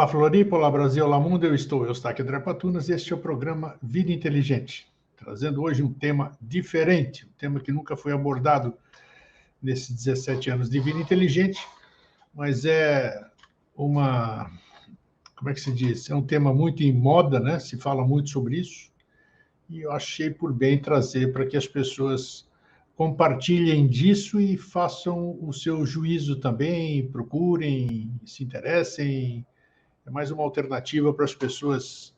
Olá, Floripa, olá, Brasil, olá, mundo, eu estou aqui, André Patunas, e este é o programa Vida Inteligente, trazendo hoje um tema diferente, um tema que nunca foi abordado nesses 17 anos de Vida Inteligente, mas é como é que se diz? É um tema muito em moda, né? Se fala muito sobre isso, e eu achei por bem trazer para que as pessoas compartilhem disso e façam o seu juízo também, procurem, se interessem. É mais uma alternativa para as pessoas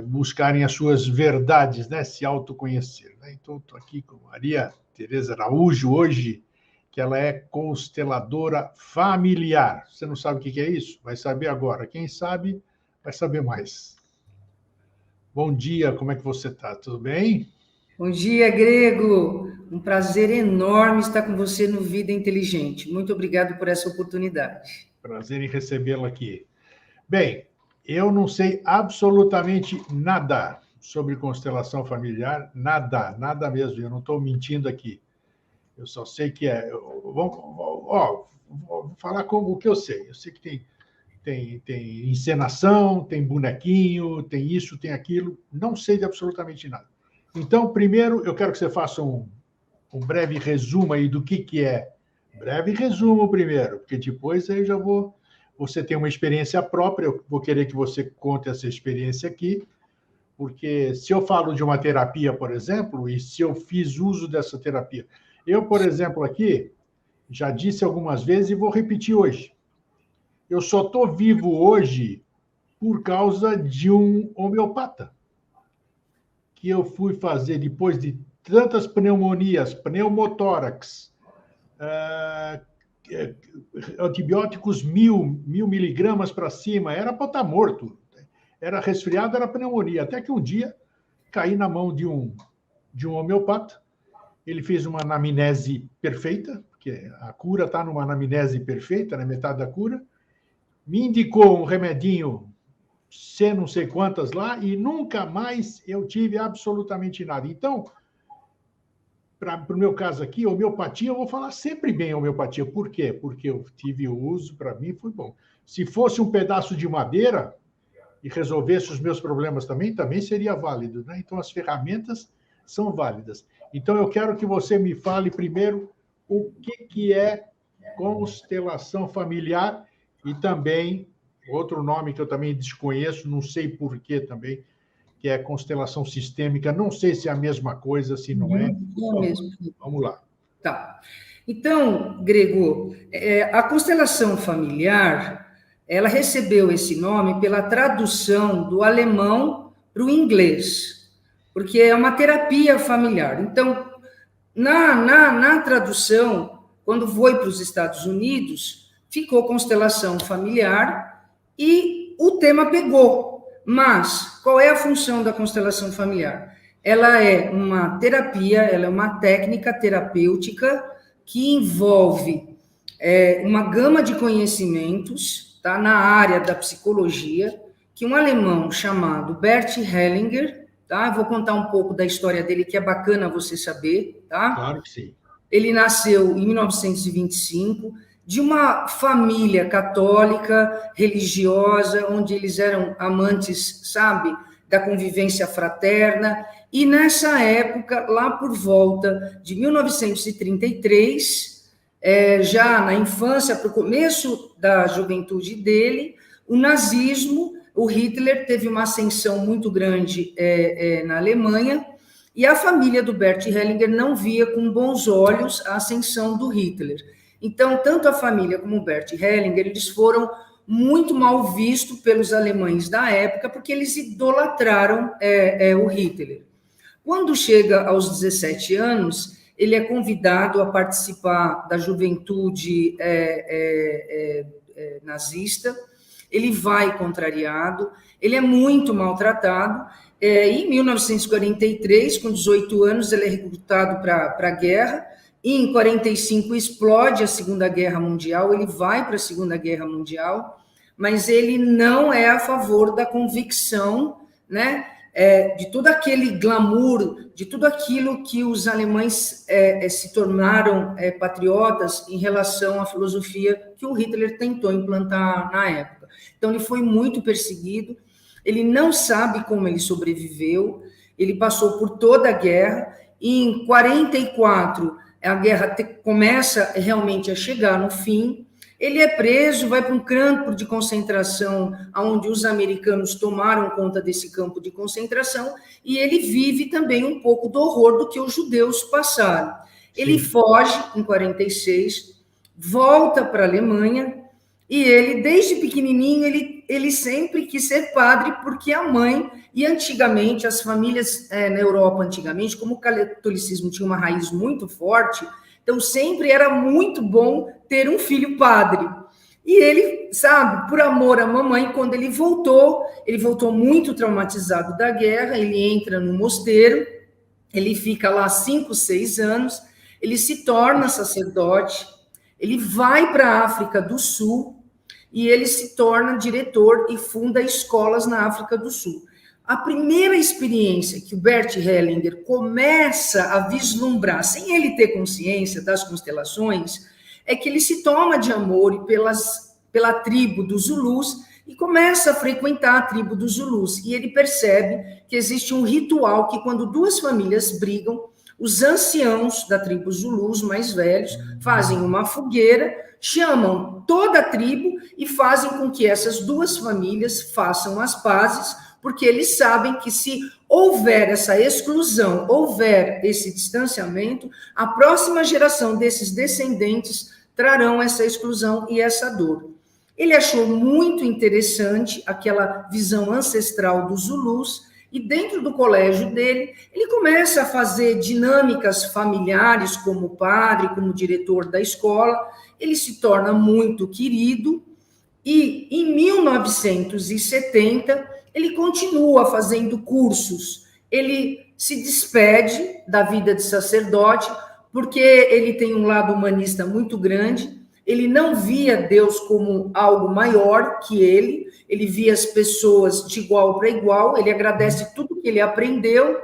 buscarem as suas verdades, né? Se autoconhecer. Né? Então, estou aqui com Maria Tereza Araújo hoje, que ela é consteladora familiar. Você não sabe o que é isso? Vai saber agora. Quem sabe, vai saber mais. Bom dia, como é que você está? Tudo bem? Bom dia, Grego. Um prazer enorme estar com você no Vida Inteligente. Muito obrigado por essa oportunidade. Prazer em recebê-la aqui. Bem, eu não sei absolutamente nada sobre constelação familiar, nada mesmo. Eu não estou mentindo aqui. Eu só sei que vou falar como o que eu sei. Eu sei que tem encenação, tem bonequinho, tem isso, tem aquilo. Não sei de absolutamente nada. Então, primeiro, eu quero que você faça um breve resumo aí do que é. Breve resumo primeiro, porque depois aí já vou. Você tem uma experiência própria, eu vou querer que você conte essa experiência aqui, porque se eu falo de uma terapia, por exemplo, e se eu fiz uso dessa terapia. Eu, por exemplo, aqui, já disse algumas vezes e vou repetir hoje. Eu só estou vivo hoje por causa de um homeopata, que eu fui fazer depois de tantas pneumonias, pneumotórax, antibióticos 1.000 miligramas para cima, era para estar morto. Era resfriado, era pneumonia. Até que um dia caí na mão de um homeopata. Ele fez uma anamnese perfeita, porque a cura está numa anamnese perfeita, na metade da cura. Me indicou um remedinho, C não sei quantas lá, e nunca mais eu tive absolutamente nada. Então, para o meu caso aqui, homeopatia, eu vou falar sempre bem homeopatia. Por quê? Porque eu tive uso, para mim foi bom. Se fosse um pedaço de madeira e resolvesse os meus problemas também seria válido. Né? Então, as ferramentas são válidas. Então, eu quero que você me fale primeiro o que é constelação familiar e também, outro nome que eu também desconheço, não sei porquê também, que é constelação sistêmica. Não sei se é a mesma coisa, se não é. É mesmo. Vamos lá. Tá. Então, Grego, a constelação familiar, ela recebeu esse nome pela tradução do alemão para o inglês, porque é uma terapia familiar. Então, na tradução, quando foi para os Estados Unidos, ficou constelação familiar e o tema pegou. Mas, qual é a função da constelação familiar? Ela é uma terapia, ela é uma técnica terapêutica que envolve uma gama de conhecimentos, tá, na área da psicologia, que um alemão chamado Bert Hellinger, tá? Vou contar um pouco da história dele, que é bacana você saber, tá? Claro que sim. Ele nasceu em 1925, de uma família católica, religiosa, onde eles eram amantes, sabe, da convivência fraterna, e nessa época, lá por volta de 1933, já na infância, para o começo da juventude dele, o nazismo, o Hitler teve uma ascensão muito grande na Alemanha, e a família do Bert Hellinger não via com bons olhos a ascensão do Hitler. Então, tanto a família como o Bert Hellinger, eles foram muito mal vistos pelos alemães da época, porque eles idolatraram o Hitler. Quando chega aos 17 anos, ele é convidado a participar da juventude nazista, ele vai contrariado, ele é muito maltratado. Em 1943, com 18 anos, ele é recrutado para a guerra. E em 45 explode a Segunda Guerra Mundial, ele vai para a Segunda Guerra Mundial, mas ele não é a favor da convicção, né, de todo aquele glamour, de tudo aquilo que os alemães se tornaram patriotas em relação à filosofia que o Hitler tentou implantar na época. Então, ele foi muito perseguido, ele não sabe como ele sobreviveu, ele passou por toda a guerra, e em 44, a guerra começa realmente a chegar no fim, ele é preso, vai para um campo de concentração, onde os americanos tomaram conta desse campo de concentração, e ele vive também um pouco do horror do que os judeus passaram. Ele foge em 46, volta para a Alemanha, e ele, desde pequenininho, ele sempre quis ser padre, porque a mãe, e antigamente, as famílias na Europa, antigamente, como o catolicismo tinha uma raiz muito forte, então sempre era muito bom ter um filho padre. E ele, sabe, por amor à mamãe, quando ele voltou muito traumatizado da guerra, ele entra no mosteiro, ele fica lá 5, 6 anos, ele se torna sacerdote, ele vai para a África do Sul, e ele se torna diretor e funda escolas na África do Sul. A primeira experiência que o Bert Hellinger começa a vislumbrar, sem ele ter consciência das constelações, é que ele se toma de amor pela tribo dos Zulus e começa a frequentar a tribo dos Zulus. E ele percebe que existe um ritual que, quando duas famílias brigam, os anciãos da tribo Zulus, mais velhos, fazem uma fogueira, chamam toda a tribo e fazem com que essas duas famílias façam as pazes, porque eles sabem que se houver essa exclusão, houver esse distanciamento, a próxima geração desses descendentes trarão essa exclusão e essa dor. Ele achou muito interessante aquela visão ancestral dos Zulus, e dentro do colégio dele, ele começa a fazer dinâmicas familiares como padre, como diretor da escola, ele se torna muito querido, e em 1970, ele continua fazendo cursos, ele se despede da vida de sacerdote, porque ele tem um lado humanista muito grande, ele não via Deus como algo maior que ele via as pessoas de igual para igual, ele agradece tudo que ele aprendeu,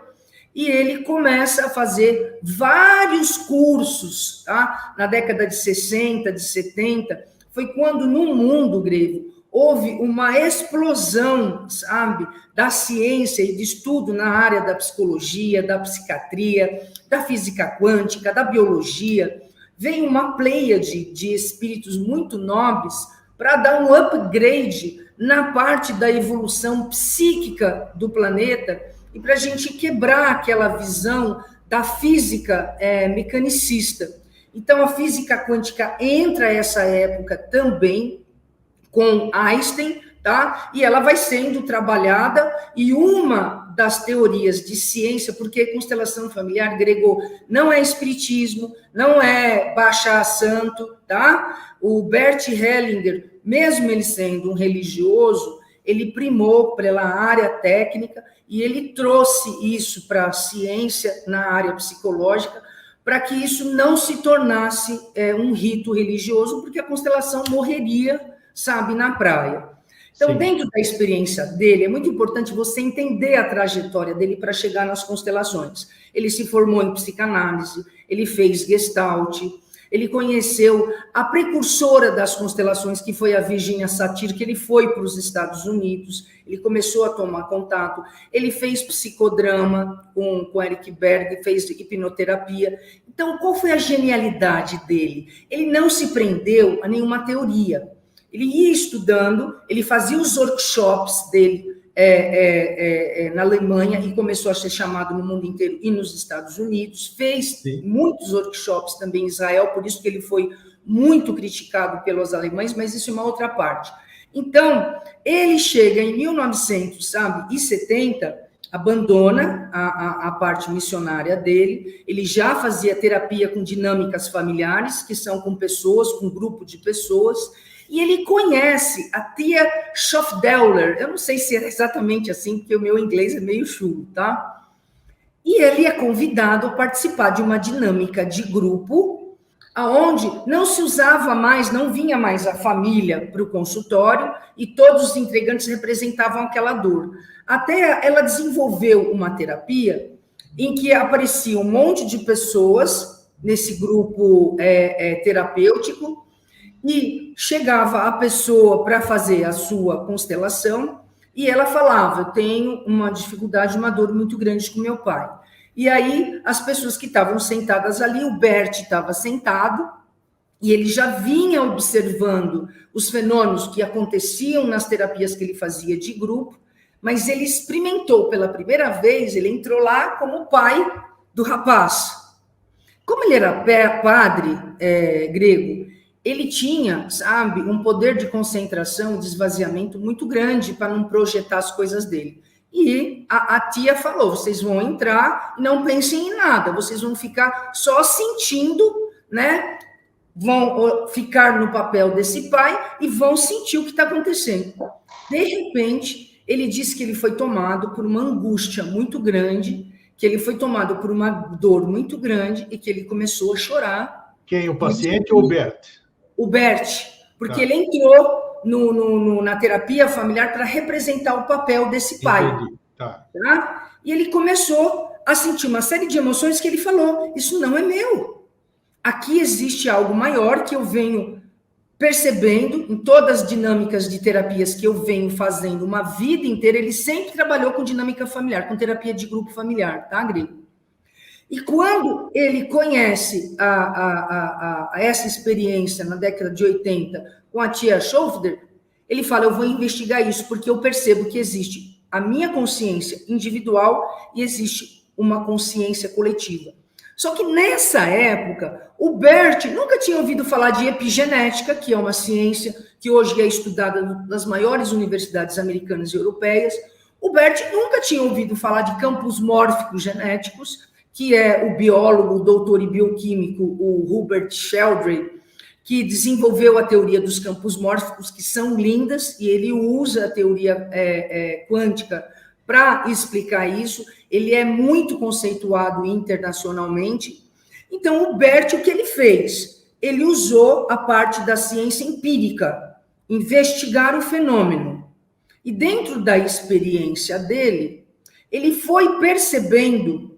e ele começa a fazer vários cursos, tá? Na década de 60, de 70, foi quando no mundo grego houve uma explosão, sabe, da ciência e de estudo na área da psicologia, da psiquiatria, da física quântica, da biologia. Vem uma pleiade de espíritos muito nobres para dar um upgrade na parte da evolução psíquica do planeta e para a gente quebrar aquela visão da física mecanicista. Então, a física quântica entra essa época também com Einstein, tá? E ela vai sendo trabalhada, e uma das teorias de ciência, porque constelação familiar grego não é espiritismo, não é baixar santo, tá? O Bert Hellinger, mesmo ele sendo um religioso, ele primou pela área técnica e ele trouxe isso para a ciência na área psicológica, para que isso não se tornasse um rito religioso, porque a constelação morreria, sabe, na praia. Então, sim, dentro da experiência dele, é muito importante você entender a trajetória dele para chegar nas constelações. Ele se formou em psicanálise, ele fez Gestalt, ele conheceu a precursora das constelações, que foi a Virginia Satir, que ele foi para os Estados Unidos, ele começou a tomar contato, ele fez psicodrama com Eric Berg, fez hipnoterapia. Então, qual foi a genialidade dele? Ele não se prendeu a nenhuma teoria. Ele ia estudando, ele fazia os workshops dele na Alemanha e começou a ser chamado no mundo inteiro e nos Estados Unidos, fez muitos workshops também em Israel, por isso que ele foi muito criticado pelos alemães, mas isso é uma outra parte. Então, ele chega em 1970, abandona a parte missionária dele, ele já fazia terapia com dinâmicas familiares, que são com pessoas, com um grupo de pessoas, e ele conhece a tia Schofdeuler, eu não sei se é exatamente assim, porque o meu inglês é meio chulo, tá? E ele é convidado a participar de uma dinâmica de grupo, aonde não se usava mais, não vinha mais a família para o consultório, e todos os entregantes representavam aquela dor. Até ela desenvolveu uma terapia em que aparecia um monte de pessoas nesse grupo terapêutico, E chegava a pessoa para fazer a sua constelação e ela falava, eu tenho uma dificuldade, uma dor muito grande com meu pai. E aí, as pessoas que estavam sentadas ali, o Bert estava sentado, e ele já vinha observando os fenômenos que aconteciam nas terapias que ele fazia de grupo, mas ele experimentou pela primeira vez, ele entrou lá como pai do rapaz. Como ele era padre grego, ele tinha, sabe, um poder de concentração, de esvaziamento muito grande para não projetar as coisas dele. E a tia falou, vocês vão entrar e não pensem em nada, vocês vão ficar só sentindo, né? Vão ficar no papel desse pai e vão sentir o que está acontecendo. De repente, ele disse que ele foi tomado por uma angústia muito grande, que ele foi tomado por uma dor muito grande e que ele começou a chorar. Quem, o paciente ou o Bert? O Bert, porque ele entrou na terapia familiar para representar o papel desse pai. Entendi. Tá? E ele começou a sentir uma série de emoções que ele falou, isso não é meu. Aqui existe algo maior que eu venho percebendo em todas as dinâmicas de terapias que eu venho fazendo uma vida inteira. Ele sempre trabalhou com dinâmica familiar, com terapia de grupo familiar, tá, Grego? E quando ele conhece essa experiência na década de 80 com a tia Schofder, ele fala, eu vou investigar isso, porque eu percebo que existe a minha consciência individual e existe uma consciência coletiva. Só que nessa época, o Bert nunca tinha ouvido falar de epigenética, que é uma ciência que hoje é estudada nas maiores universidades americanas e europeias. O Bert nunca tinha ouvido falar de campos mórficos genéticos, que é o biólogo, o doutor e bioquímico, o Hubert Sheldrake, que desenvolveu a teoria dos campos mórficos, que são lindas, e ele usa a teoria quântica para explicar isso. Ele é muito conceituado internacionalmente. Então, o Bert, o que ele fez? Ele usou a parte da ciência empírica, investigar o fenômeno. E dentro da experiência dele, ele foi percebendo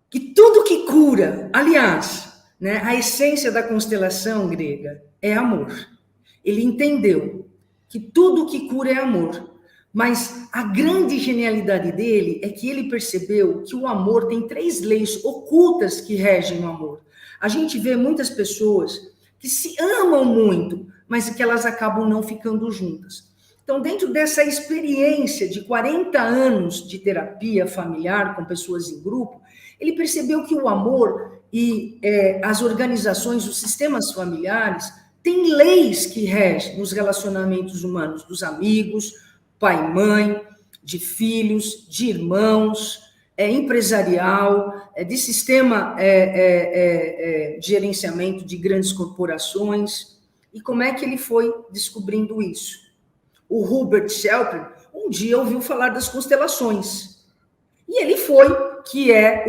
que tudo que cura, aliás, né, a essência da constelação grega é amor. Ele entendeu que tudo que cura é amor. Mas a grande genialidade dele é que ele percebeu que o amor tem 3 leis ocultas que regem o amor. A gente vê muitas pessoas que se amam muito, mas que elas acabam não ficando juntas. Então, dentro dessa experiência de 40 anos de terapia familiar com pessoas em grupo, ele percebeu que o amor e as organizações, os sistemas familiares, têm leis que regem os relacionamentos humanos dos amigos, pai e mãe, de filhos, de irmãos, empresarial, de sistema de gerenciamento de grandes corporações. E como é que ele foi descobrindo isso? O Hubert Sheldrake um dia ouviu falar das constelações. E ele foi, que é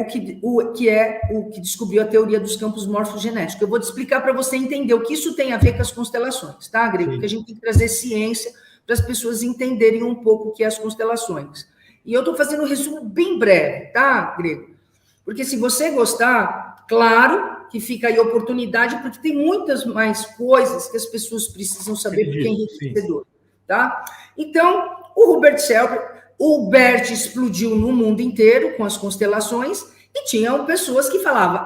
o que descobriu a teoria dos campos morfogenéticos. Eu vou te explicar para você entender o que isso tem a ver com as constelações, tá, Grego? Porque a gente tem que trazer ciência para as pessoas entenderem um pouco o que é as constelações. E eu estou fazendo um resumo bem breve, tá, Grego? Porque se você gostar, claro que fica aí a oportunidade, porque tem muitas mais coisas que as pessoas precisam saber, porque é enriquecedor, tá? Então, o Hubert Sheldrake, o Bert explodiu no mundo inteiro com as constelações e tinham pessoas que falavam,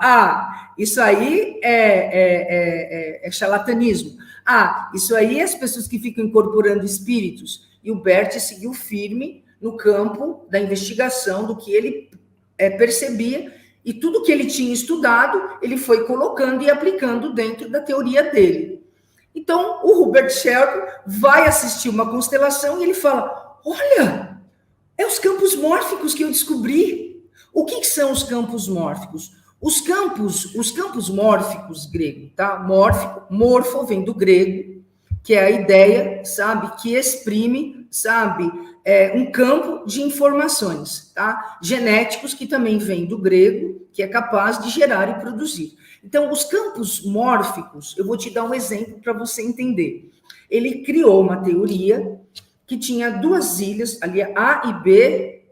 isso aí é charlatanismo. Isso aí é as pessoas que ficam incorporando espíritos. E o Bert seguiu firme no campo da investigação do que ele percebia, e tudo que ele tinha estudado, ele foi colocando e aplicando dentro da teoria dele. Então, o Hubert Sheldrake vai assistir uma constelação e ele fala, olha, é os campos mórficos que eu descobri. O que são os campos mórficos? Os campos mórficos grego, tá? Morfo vem do grego, que é a ideia, sabe, que exprime, sabe, um campo de informações, tá? Genéticos, que também vem do grego, que é capaz de gerar e produzir. Então, os campos mórficos, eu vou te dar um exemplo para você entender. Ele criou uma teoria que tinha 2 ilhas, ali A e B,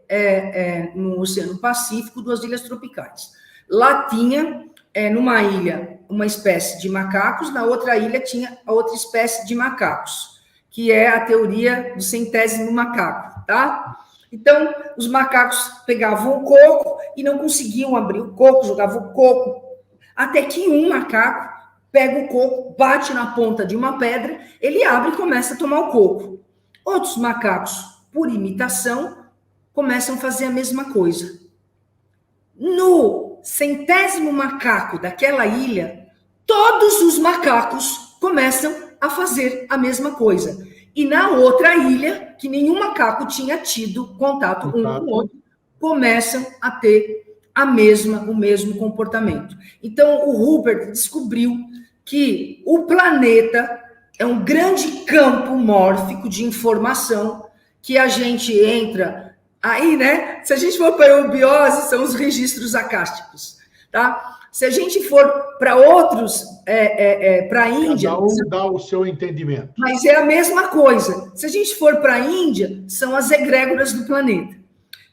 no Oceano Pacífico, 2 ilhas tropicais. Lá tinha numa ilha, uma espécie de macacos, na outra ilha tinha a outra espécie de macacos, que é a teoria do 100º macaco, tá? Então, os macacos pegavam o coco e não conseguiam abrir o coco, jogavam o coco, até que um macaco pega o coco, bate na ponta de uma pedra, ele abre e começa a tomar o coco. Outros macacos, por imitação, começam a fazer a mesma coisa. No 100º macaco daquela ilha, todos os macacos começam a fazer a mesma coisa. E na outra ilha, que nenhum macaco tinha tido contato um com o outro, começam a ter o mesmo comportamento. Então, o Rupert descobriu que o planeta é um grande campo mórfico de informação que a gente entra aí, né? Se a gente for para a eubiose, são os registros acásticos, tá? Se a gente for para outros, para a Índia... Cada um dá o seu entendimento. Mas é a mesma coisa. Se a gente for para a Índia, são as egrégoras do planeta.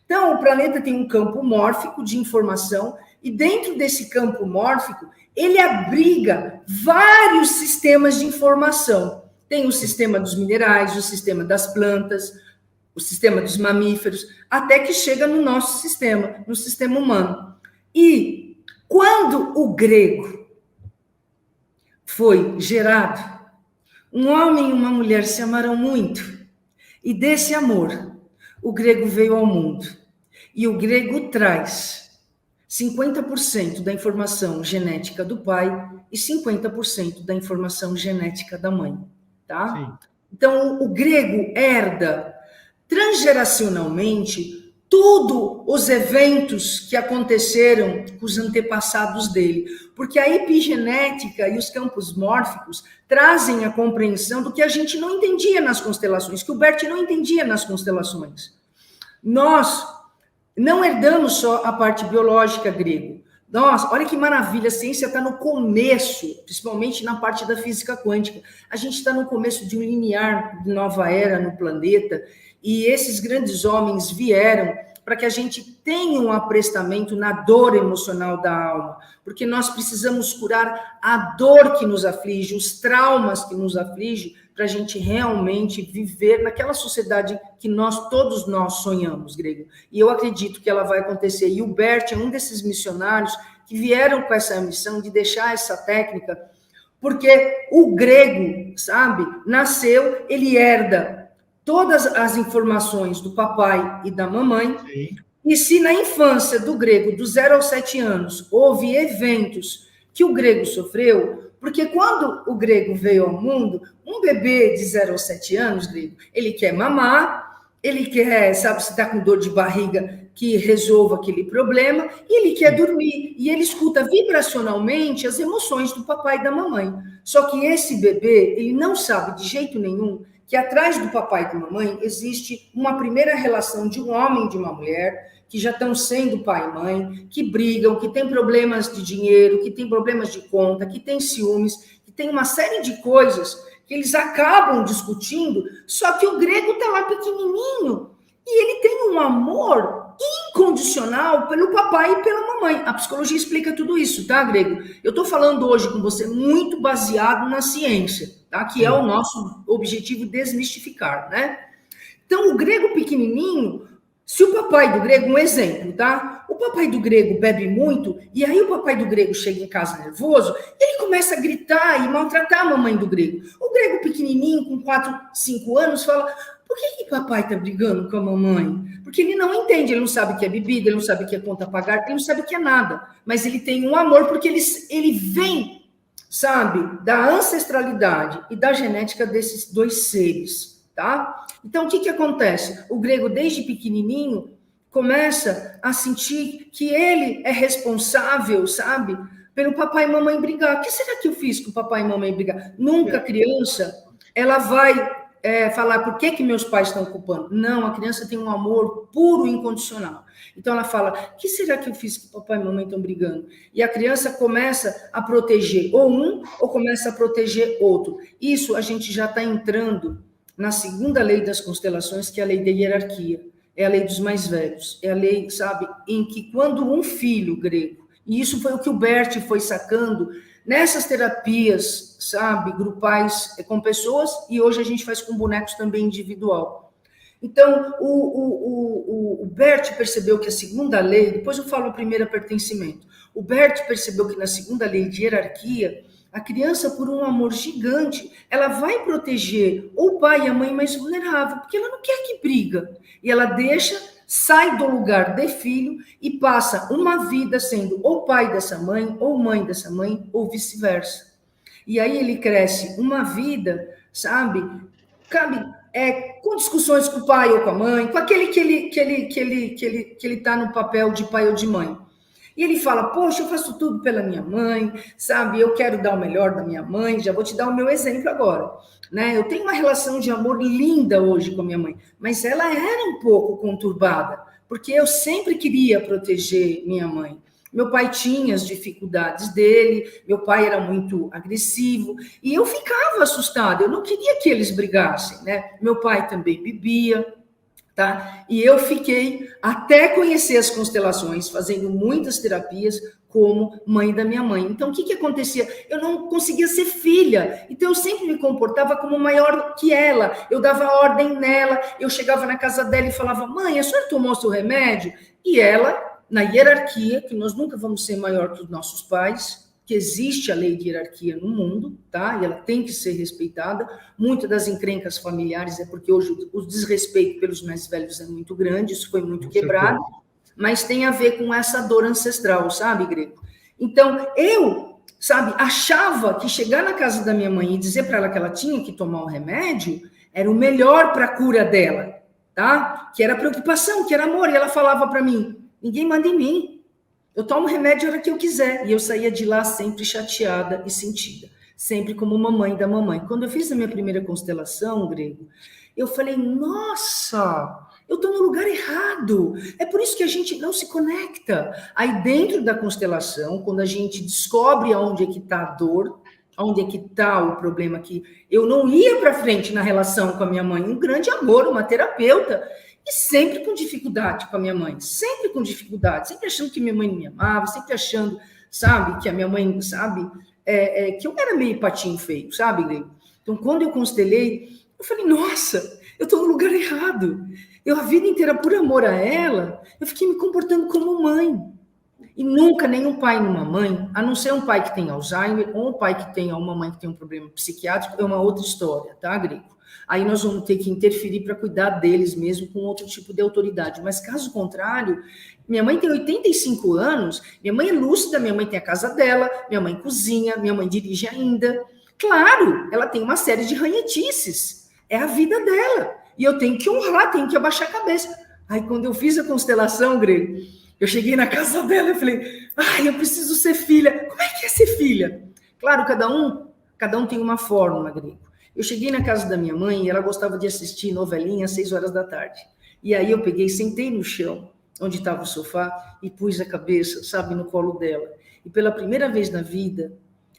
Então, o planeta tem um campo mórfico de informação, e dentro desse campo mórfico, ele abriga vários sistemas de informação. Tem o sistema dos minerais, o sistema das plantas, o sistema dos mamíferos, até que chega no nosso sistema, no sistema humano. E quando o grego foi gerado, um homem e uma mulher se amaram muito, e desse amor, o grego veio ao mundo. E o grego traz 50% da informação genética do pai e 50% da informação genética da mãe, tá? Sim. Então, o grego herda transgeracionalmente todos os eventos que aconteceram com os antepassados dele, porque a epigenética e os campos mórficos trazem a compreensão do que a gente não entendia nas constelações, que o Bert não entendia nas constelações. Nós não herdamos só a parte biológica grego. Nossa, olha que maravilha, a ciência está no começo, principalmente na parte da física quântica. A gente está no começo de um limiar de nova era no planeta, e esses grandes homens vieram para que a gente tenha um aprestamento na dor emocional da alma, porque nós precisamos curar a dor que nos aflige, os traumas que nos aflige, para a gente realmente viver naquela sociedade que todos nós sonhamos, grego. E eu acredito que ela vai acontecer. E o Bert é um desses missionários que vieram com essa missão de deixar essa técnica, porque o grego, sabe, nasceu, ele herda todas as informações do papai e da mamãe. Sim. E se na infância do grego, dos 0 aos 7 anos, houve eventos que o grego sofreu, porque quando o grego veio ao mundo, um bebê de 0 aos 7 anos, grego, ele quer mamar, ele quer, sabe, se está com dor de barriga, que resolva aquele problema, e ele quer dormir, e ele escuta vibracionalmente as emoções do papai e da mamãe. Só que esse bebê, ele não sabe de jeito nenhum que atrás do papai e da mamãe existe uma primeira relação de um homem e de uma mulher, que já estão sendo pai e mãe, que brigam, que têm problemas de dinheiro, que têm problemas de conta, que têm ciúmes, que tem uma série de coisas que eles acabam discutindo, só que o grego está lá pequenininho e ele tem um amor incondicional pelo papai e pela mamãe. A psicologia explica tudo isso, tá, grego? Eu estou falando hoje com você muito baseado na ciência, tá? Que é o nosso objetivo desmistificar, né? Então, o grego pequenininho, se o papai do grego, um exemplo, tá? O papai do grego bebe muito, e aí o papai do grego chega em casa nervoso, ele começa a gritar e maltratar a mamãe do grego. O grego pequenininho, com 4, 5 anos, fala: por que papai tá brigando com a mamãe? Porque ele não entende, ele não sabe o que é bebida, ele não sabe o que é conta a pagar, ele não sabe o que é nada. Mas ele tem um amor, porque ele vem, sabe, da ancestralidade e da genética desses dois seres, tá? Então, o que acontece? O grego, desde pequenininho, começa a sentir que ele é responsável, sabe, pelo papai e mamãe brigar. O que será que eu fiz com o papai e mamãe brigar? Nunca a criança, ela vai falar por que meus pais estão culpando. Não, a criança tem um amor puro e incondicional. Então, ela fala: o que será que eu fiz que o papai e mamãe estão brigando? E a criança começa a proteger ou um, ou começa a proteger outro. Isso a gente já está entrando na segunda lei das constelações, que é a lei da hierarquia, é a lei dos mais velhos, é a lei, sabe, em que quando um filho grego, E isso foi o que o Bert foi sacando nessas terapias, sabe, grupais com pessoas, e hoje a gente faz com bonecos também individual. Então, o Bert percebeu que a segunda lei, depois eu falo a primeira pertencimento, o Bert percebeu que na segunda lei de hierarquia, a criança, por um amor gigante, ela vai proteger o pai e a mãe mais vulnerável, porque ela não quer que briga. E ela deixa, sai do lugar de filho e passa uma vida sendo ou pai dessa mãe, ou mãe dessa mãe, ou vice-versa. E aí ele cresce uma vida, sabe, com discussões com o pai ou com a mãe, com aquele que ele tá no papel de pai ou de mãe. E ele fala, poxa, eu faço tudo pela minha mãe, sabe? Eu quero dar o melhor da minha mãe. Já vou te dar o meu exemplo agora, né? Eu tenho uma relação de amor linda hoje com a minha mãe, mas ela era um pouco conturbada, porque eu sempre queria proteger minha mãe. Meu pai tinha as dificuldades dele, meu pai era muito agressivo, e eu ficava assustada, eu não queria que eles brigassem, né? Meu pai também bebia, tá? E eu fiquei até conhecer as constelações, fazendo muitas terapias como mãe da minha mãe. Então, o que acontecia? Eu não conseguia ser filha, então eu sempre me comportava como maior que ela, eu dava ordem nela, eu chegava na casa dela e falava, mãe, a senhora tomou seu remédio? E ela, na hierarquia, que nós nunca vamos ser maior que os nossos pais, que existe a lei de hierarquia no mundo, tá? E ela tem que ser respeitada. Muitas das encrencas familiares é porque hoje o desrespeito pelos mais velhos é muito grande, isso foi muito quebrado, mas tem a ver com essa dor ancestral, sabe, Grego? Então, eu, sabe, achava que chegar na casa da minha mãe e dizer para ela que ela tinha que tomar o remédio era o melhor para a cura dela, tá? Que era preocupação, que era amor, e ela falava para mim, ninguém manda em mim. Eu tomo remédio a hora que eu quiser. E eu saía de lá sempre chateada e sentida. Sempre como mamãe da mamãe. Quando eu fiz a minha primeira constelação, Grego, eu falei, nossa, eu estou no lugar errado. É por isso que a gente não se conecta. Aí dentro da constelação, quando a gente descobre aonde é que está a dor, onde é que está o problema, que eu não ia para frente na relação com a minha mãe, um grande amor, uma terapeuta, e sempre com dificuldade com a minha mãe, sempre com dificuldade, sempre achando que minha mãe não me amava, sempre achando, sabe, que a minha mãe, sabe, que eu era meio patinho feio, sabe, Grego? Então, quando eu constelei, eu falei, nossa, eu estou no lugar errado. Eu, a vida inteira, por amor a ela, eu fiquei me comportando como mãe. E nunca nenhum pai e uma mãe, a não ser um pai que tem Alzheimer, ou um pai que tenha uma mãe que tem um problema psiquiátrico, é uma outra história, tá, Grego? Aí nós vamos ter que interferir para cuidar deles mesmo com outro tipo de autoridade. Mas caso contrário, minha mãe tem 85 anos, minha mãe é lúcida, minha mãe tem a casa dela, minha mãe cozinha, minha mãe dirige ainda. Claro, ela tem uma série de ranhetices, é a vida dela. E eu tenho que honrar, tenho que abaixar a cabeça. Aí quando eu fiz a constelação, Grego, eu cheguei na casa dela e falei, eu preciso ser filha. Como é que é ser filha? Claro, cada um tem uma forma, Grego. Eu cheguei na casa da minha mãe e ela gostava de assistir novelinha às 6 horas da tarde. E aí eu peguei, sentei no chão, onde estava o sofá, e pus a cabeça, sabe, no colo dela. E pela primeira vez na vida,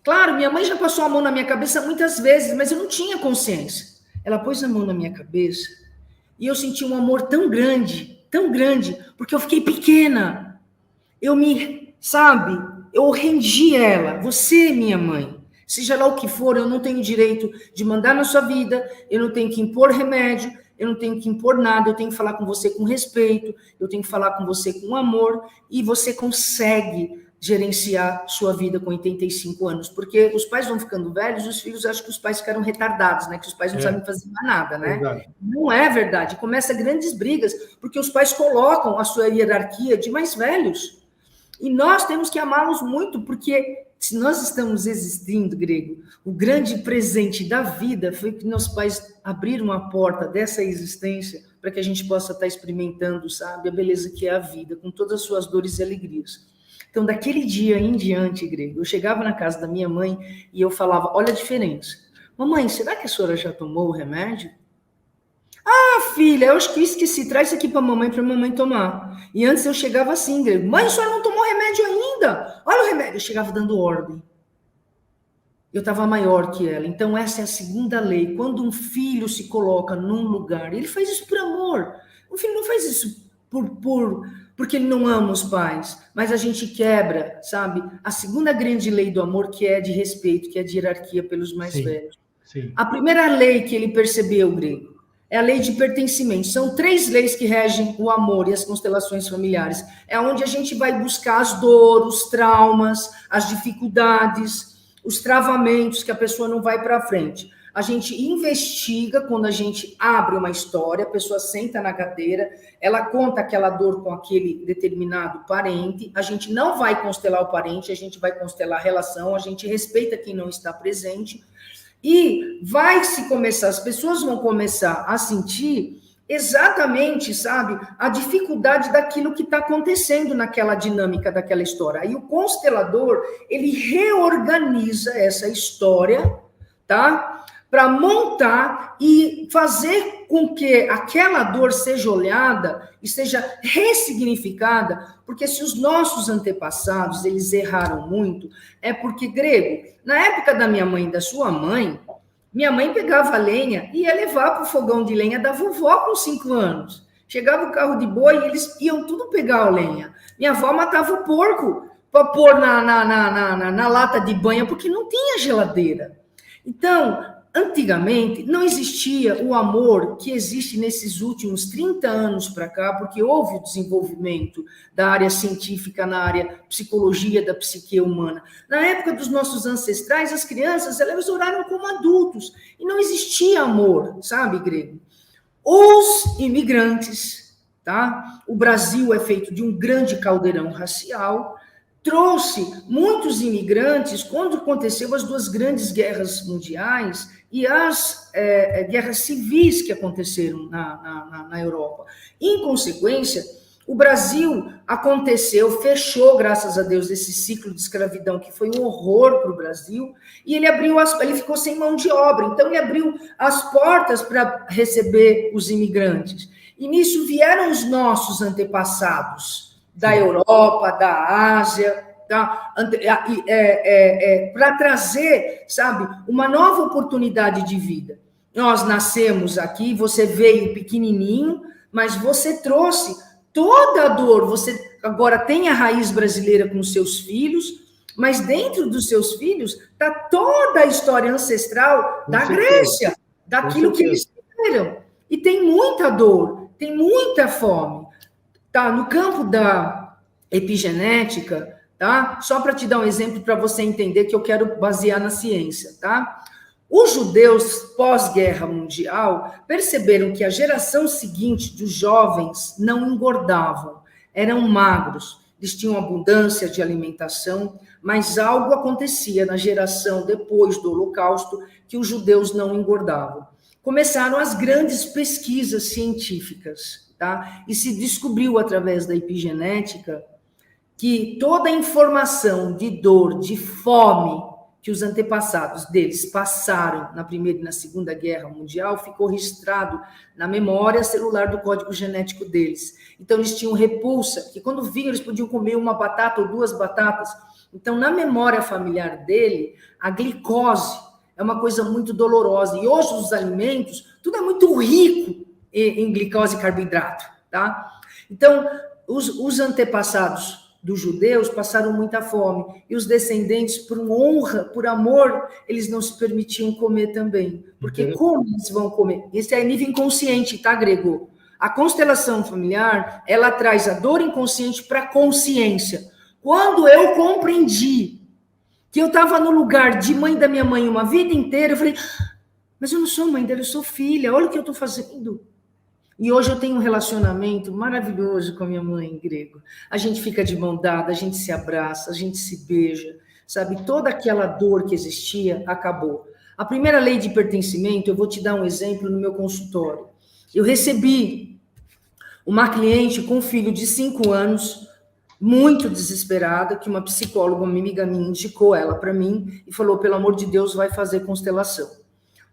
claro, minha mãe já passou a mão na minha cabeça muitas vezes, mas eu não tinha consciência. Ela pôs a mão na minha cabeça e eu senti um amor tão grande, porque eu fiquei pequena. Eu rendi ela, você, minha mãe. Seja lá o que for, eu não tenho direito de mandar na sua vida, eu não tenho que impor remédio, eu não tenho que impor nada, eu tenho que falar com você com respeito, eu tenho que falar com você com amor, e você consegue gerenciar sua vida com 85 anos, porque os pais vão ficando velhos, os filhos acham que os pais ficaram retardados, né? Que os pais não sabem fazer mais nada, né? Verdade. Não é verdade, começa grandes brigas, porque os pais colocam a sua hierarquia de mais velhos, e nós temos que amá-los muito, porque se nós estamos existindo, Grego, o grande presente da vida foi que nossos pais abriram a porta dessa existência para que a gente possa estar experimentando, sabe, a beleza que é a vida, com todas as suas dores e alegrias. Então, daquele dia em diante, Grego, eu chegava na casa da minha mãe e eu falava, olha a diferença. Mamãe, será que a senhora já tomou o remédio? Filha, eu acho que eu esqueci, traz isso aqui para mamãe tomar. E antes eu chegava assim, Grego, mãe, a senhora não tomou remédio ainda? Olha o remédio. Eu chegava dando ordem. Eu estava maior que ela. Então essa é a segunda lei. Quando um filho se coloca num lugar, ele faz isso por amor. Um filho não faz isso porque ele não ama os pais, mas a gente quebra, sabe, a segunda grande lei do amor, que é de respeito, que é de hierarquia pelos mais velhos. Sim. A primeira lei que ele percebeu, Grego, é a lei de pertencimento. São 3 leis que regem o amor e as constelações familiares. É onde a gente vai buscar as dores, os traumas, as dificuldades, os travamentos, que a pessoa não vai para frente. A gente investiga quando a gente abre uma história, a pessoa senta na cadeira, ela conta aquela dor com aquele determinado parente, a gente não vai constelar o parente, a gente vai constelar a relação, a gente respeita quem não está presente, e vai se começar, as pessoas vão começar a sentir exatamente, sabe, a dificuldade daquilo que está acontecendo naquela dinâmica daquela história. Aí o constelador, ele reorganiza essa história, tá? Para montar e fazer com que aquela dor seja olhada e seja ressignificada, porque se os nossos antepassados, eles erraram muito, é porque, Grego, na época da minha mãe e da sua mãe, minha mãe pegava a lenha e ia levar para o fogão de lenha da vovó com 5 anos. Chegava o carro de boi e eles iam tudo pegar a lenha. Minha avó matava o porco para pôr na lata de banha, porque não tinha geladeira. Então, antigamente, não existia o amor que existe nesses últimos 30 anos para cá, porque houve o desenvolvimento da área científica na área psicologia da psique humana. Na época dos nossos ancestrais, as crianças, elas oraram como adultos, e não existia amor, sabe, Grego? Os imigrantes, tá? O Brasil é feito de um grande caldeirão racial, trouxe muitos imigrantes quando aconteceu as 2 grandes guerras mundiais e as guerras civis que aconteceram na Europa. Em consequência, o Brasil fechou, graças a Deus, esse ciclo de escravidão, que foi um horror para o Brasil, e ele ficou sem mão de obra, então ele abriu as portas para receber os imigrantes. E nisso vieram os nossos antepassados, da Europa, da Ásia, tá? Para trazer, sabe, uma nova oportunidade de vida. Nós nascemos aqui, você veio pequenininho, mas você trouxe toda a dor, você agora tem a raiz brasileira com os seus filhos, mas dentro dos seus filhos está toda a história ancestral da Grécia, daquilo que eles viveram. E tem muita dor, tem muita fome. Tá? No campo da epigenética, tá? Só para te dar um exemplo para você entender que eu quero basear na ciência, tá? Os judeus, pós-guerra mundial, perceberam que a geração seguinte dos jovens não engordavam, eram magros, eles tinham abundância de alimentação, mas algo acontecia na geração depois do Holocausto que os judeus não engordavam. Começaram as grandes pesquisas científicas, tá? E se descobriu através da epigenética que toda a informação de dor, de fome que os antepassados deles passaram na Primeira e na Segunda Guerra Mundial ficou registrado na memória celular do código genético deles. Então, eles tinham repulsa, que quando vinham, eles podiam comer uma batata ou 2 batatas. Então, na memória familiar dele, a glicose é uma coisa muito dolorosa. E hoje, os alimentos, tudo é muito rico em glicose e carboidrato, tá? Então, os antepassados dos judeus passaram muita fome, e os descendentes, por honra, por amor, eles não se permitiam comer também, porque como eles vão comer? Isso é nível inconsciente, tá, Grego? A constelação familiar, ela traz a dor inconsciente para a consciência. Quando eu compreendi que eu estava no lugar de mãe da minha mãe uma vida inteira, eu falei, mas eu não sou mãe dela, eu sou filha, olha o que eu estou fazendo. E hoje eu tenho um relacionamento maravilhoso com a minha mãe, Grego. A gente fica de mão dada, a gente se abraça, a gente se beija, sabe? Toda aquela dor que existia acabou. A primeira lei de pertencimento, eu vou te dar um exemplo no meu consultório. Eu recebi uma cliente com um filho de 5 anos, muito desesperada, que uma psicóloga, uma amiga minha, indicou ela para mim e falou, pelo amor de Deus, vai fazer constelação.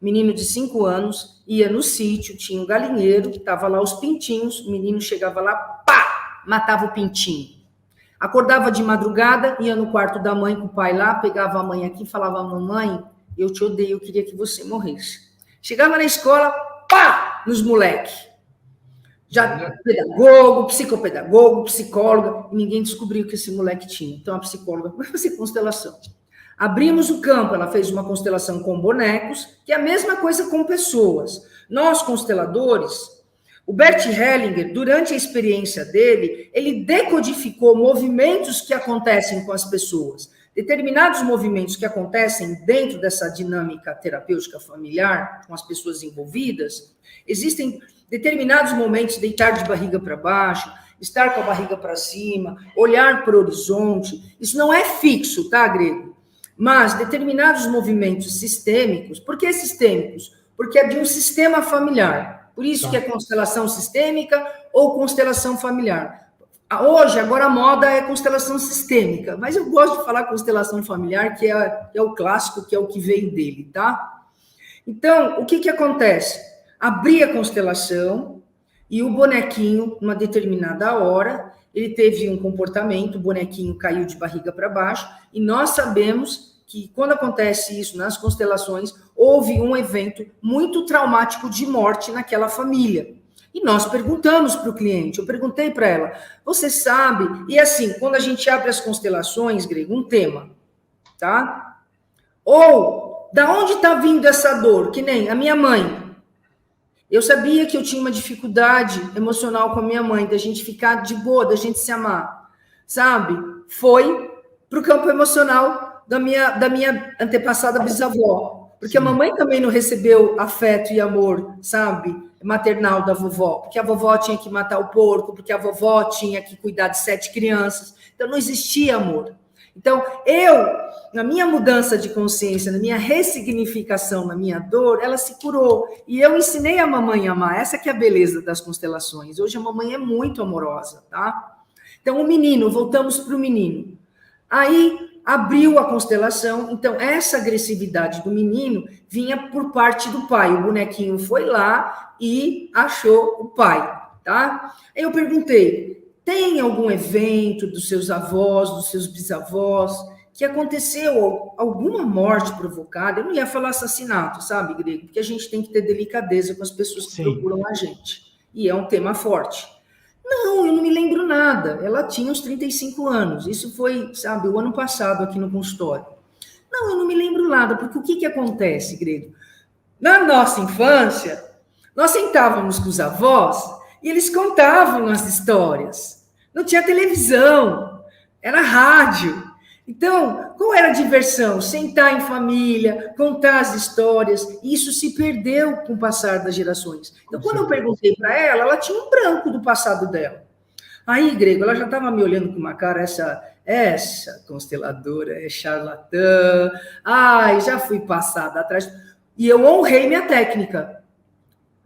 Menino de 5 anos, ia no sítio, tinha um galinheiro, estava lá os pintinhos, o menino chegava lá, pá, matava o pintinho. Acordava de madrugada, ia no quarto da mãe com o pai lá, pegava a mãe aqui e falava, mamãe, eu te odeio, eu queria que você morresse. Chegava na escola, pá, nos moleques. Já pedagogo, psicopedagogo, psicóloga, e ninguém descobriu que esse moleque tinha. Então, a psicóloga vai fazer constelação. Abrimos o campo, ela fez uma constelação com bonecos, que é a mesma coisa com pessoas. Nós, consteladores, o Bert Hellinger, durante a experiência dele, ele decodificou movimentos que acontecem com as pessoas. Determinados movimentos que acontecem dentro dessa dinâmica terapêutica familiar, com as pessoas envolvidas, existem determinados momentos, deitar de barriga para baixo, estar com a barriga para cima, olhar para o horizonte. Isso não é fixo, tá, Grego? Mas determinados movimentos sistêmicos. Por que sistêmicos? Porque é de um sistema familiar. Por isso que é constelação sistêmica ou constelação familiar. Hoje, agora a moda é constelação sistêmica, mas eu gosto de falar constelação familiar, que é o clássico, que é o que veio dele, tá? Então, o que acontece? Abri a constelação e o bonequinho, numa determinada hora, ele teve um comportamento, o bonequinho caiu de barriga para baixo, e nós sabemos que quando acontece isso nas constelações, houve um evento muito traumático de morte naquela família. E nós perguntamos para o cliente, eu perguntei para ela, você sabe? E assim, quando a gente abre as constelações, Grego, um tema, tá? Ou, da onde está vindo essa dor? Que nem a minha mãe. Eu sabia que eu tinha uma dificuldade emocional com a minha mãe, da gente ficar de boa, da gente se amar, sabe? Foi para o campo emocional da minha antepassada bisavó, porque a mamãe também não recebeu afeto e amor, sabe? Maternal da vovó, porque a vovó tinha que matar o porco, porque a vovó tinha que cuidar de 7 crianças, então não existia amor. Então, na minha mudança de consciência, na minha ressignificação, na minha dor, ela se curou. E eu ensinei a mamãe a amar. Essa que é a beleza das constelações. Hoje a mamãe é muito amorosa, tá? Então, o menino, voltamos para o menino. Aí, abriu a constelação. Então, essa agressividade do menino vinha por parte do pai. O bonequinho foi lá e achou o pai, tá? Aí eu perguntei, tem algum evento dos seus avós, dos seus bisavós, que aconteceu alguma morte provocada? Eu não ia falar assassinato, sabe, Grego? Porque a gente tem que ter delicadeza com as pessoas que procuram a gente. E é um tema forte. Não, eu não me lembro nada. Ela tinha uns 35 anos. Isso foi, sabe, o ano passado aqui no consultório. Não, eu não me lembro nada, porque o que acontece, Grego? Na nossa infância, nós sentávamos com os avós e eles contavam as histórias. Não tinha televisão, era rádio. Então, qual era a diversão? Sentar em família, contar as histórias. E isso se perdeu com o passar das gerações. Então, quando eu perguntei para ela, ela tinha um branco do passado dela. Aí, Grego, ela já estava me olhando com uma cara, essa consteladora é charlatã. Ai, já fui passada atrás. E eu honrei minha técnica,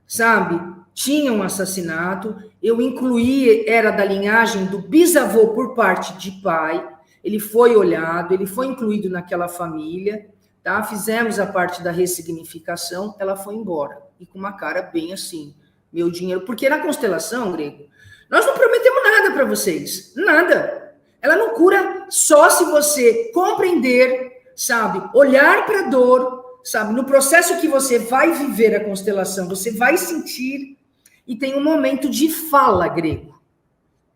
sabe? Tinha um assassinato, eu incluí, era da linhagem do bisavô por parte de pai, ele foi olhado, ele foi incluído naquela família, tá? Fizemos a parte da ressignificação, ela foi embora, e com uma cara bem assim, meu dinheiro, porque na constelação, Grego, nós não prometemos nada para vocês, nada. Ela não cura só se você compreender, sabe, olhar para a dor, sabe, no processo que você vai viver a constelação, você vai sentir, e tem um momento de fala, Grego,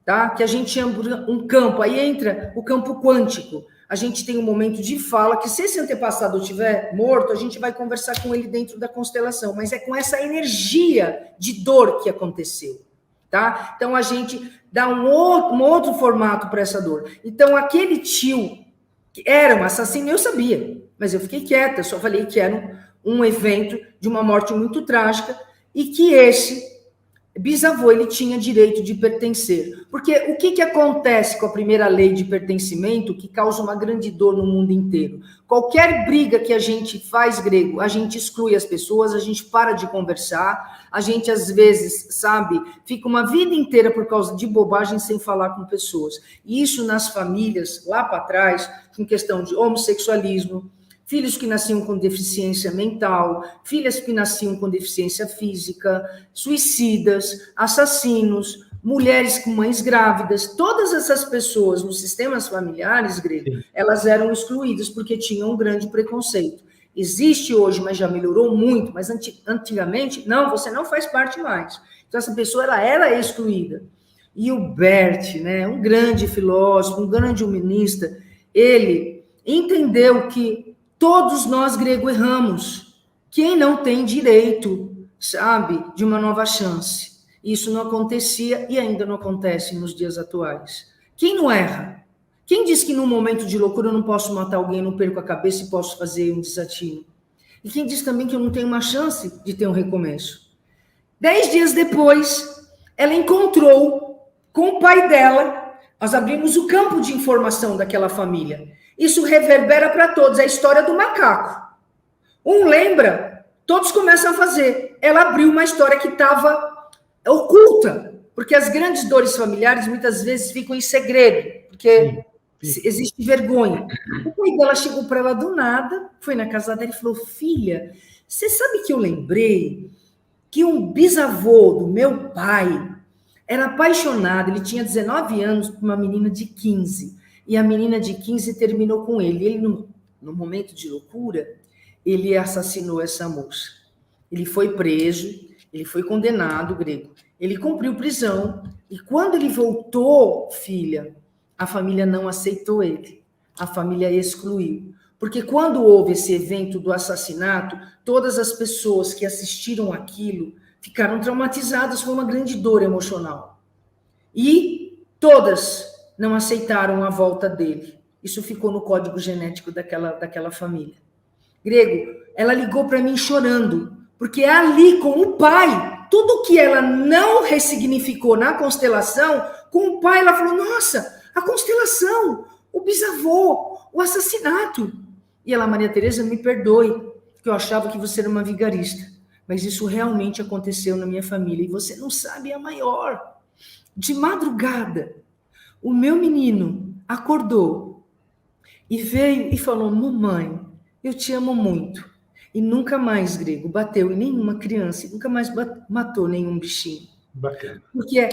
tá? Que a gente chama um campo, aí entra o campo quântico. A gente tem um momento de fala, que se esse antepassado estiver morto, a gente vai conversar com ele dentro da constelação, mas é com essa energia de dor que aconteceu, tá? Então, a gente dá um outro formato para essa dor. Então, aquele tio que era um assassino, eu sabia, mas eu fiquei quieta, só falei que era um evento de uma morte muito trágica e que esse bisavô, ele tinha direito de pertencer. Porque o que acontece com a primeira lei de pertencimento que causa uma grande dor no mundo inteiro? Qualquer briga que a gente faz, Grego, a gente exclui as pessoas, a gente para de conversar, a gente às vezes, sabe, fica uma vida inteira por causa de bobagem sem falar com pessoas. E isso nas famílias, lá para trás, com questão de homossexualismo, filhos que nasciam com deficiência mental, filhas que nasciam com deficiência física, suicidas, assassinos, mulheres com mães grávidas, todas essas pessoas nos sistemas familiares, Grego, elas eram excluídas porque tinham um grande preconceito. Existe hoje, mas já melhorou muito, mas antigamente, não, você não faz parte mais. Então, essa pessoa ela era excluída. E o Bert, né, um grande filósofo, um grande humanista, ele entendeu que todos nós, grego, erramos. Quem não tem direito, sabe, de uma nova chance? Isso não acontecia e ainda não acontece nos dias atuais. Quem não erra? Quem diz que num momento de loucura eu não posso matar alguém, não perco a cabeça e posso fazer um desatino? E quem diz também que eu não tenho uma chance de ter um recomeço? 10 dias depois, ela encontrou com o pai dela, nós abrimos o campo de informação daquela família. Isso reverbera para todos, é a história do macaco. Um lembra, todos começam a fazer. Ela abriu uma história que estava oculta, porque as grandes dores familiares muitas vezes ficam em segredo, porque existe vergonha. O pai dela chegou para ela do nada, foi na casa dela e falou: filha, você sabe que eu lembrei que um bisavô do meu pai era apaixonado, ele tinha 19 anos por uma menina de 15, e a menina de 15 terminou com ele. Ele, no momento de loucura, ele assassinou essa moça. Ele foi preso, ele foi condenado, grego. Ele cumpriu prisão, e quando ele voltou, filha, a família não aceitou ele. A família excluiu. Porque quando houve esse evento do assassinato, todas as pessoas que assistiram aquilo ficaram traumatizadas, foi uma grande dor emocional. E todas não aceitaram a volta dele. Isso ficou no código genético daquela família. Grego, ela ligou para mim chorando, porque ali com o pai, tudo que ela não ressignificou na constelação, com o pai ela falou: nossa, a constelação, o bisavô, o assassinato. E ela: Maria Tereza, me perdoe, porque eu achava que você era uma vigarista. Mas isso realmente aconteceu na minha família. E você não sabe a maior. De madrugada, o meu menino acordou e veio e falou: mamãe, eu te amo muito. E nunca mais, grego, bateu em nenhuma criança, nunca mais matou nenhum bichinho. Bacana. Porque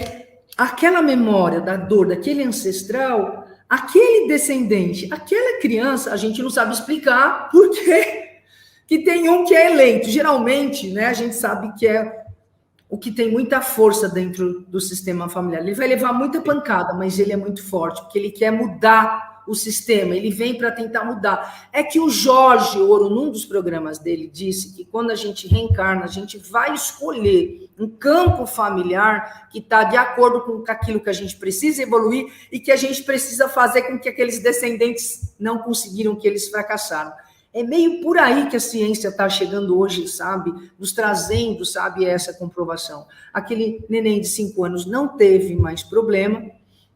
aquela memória da dor daquele ancestral, aquele descendente, aquela criança, a gente não sabe explicar por quê. Que tem um que é eleito. Geralmente, né, a gente sabe que é o que tem muita força dentro do sistema familiar. Ele vai levar muita pancada, mas ele é muito forte, porque ele quer mudar o sistema, ele vem para tentar mudar. É que o Jorge Ouro, num dos programas dele, disse que quando a gente reencarna, a gente vai escolher um campo familiar que está de acordo com aquilo que a gente precisa evoluir e que a gente precisa fazer com que aqueles descendentes não conseguiram, que eles fracassaram. É meio por aí que a ciência está chegando hoje, sabe? Nos trazendo, sabe, essa comprovação. Aquele neném de 5 anos não teve mais problema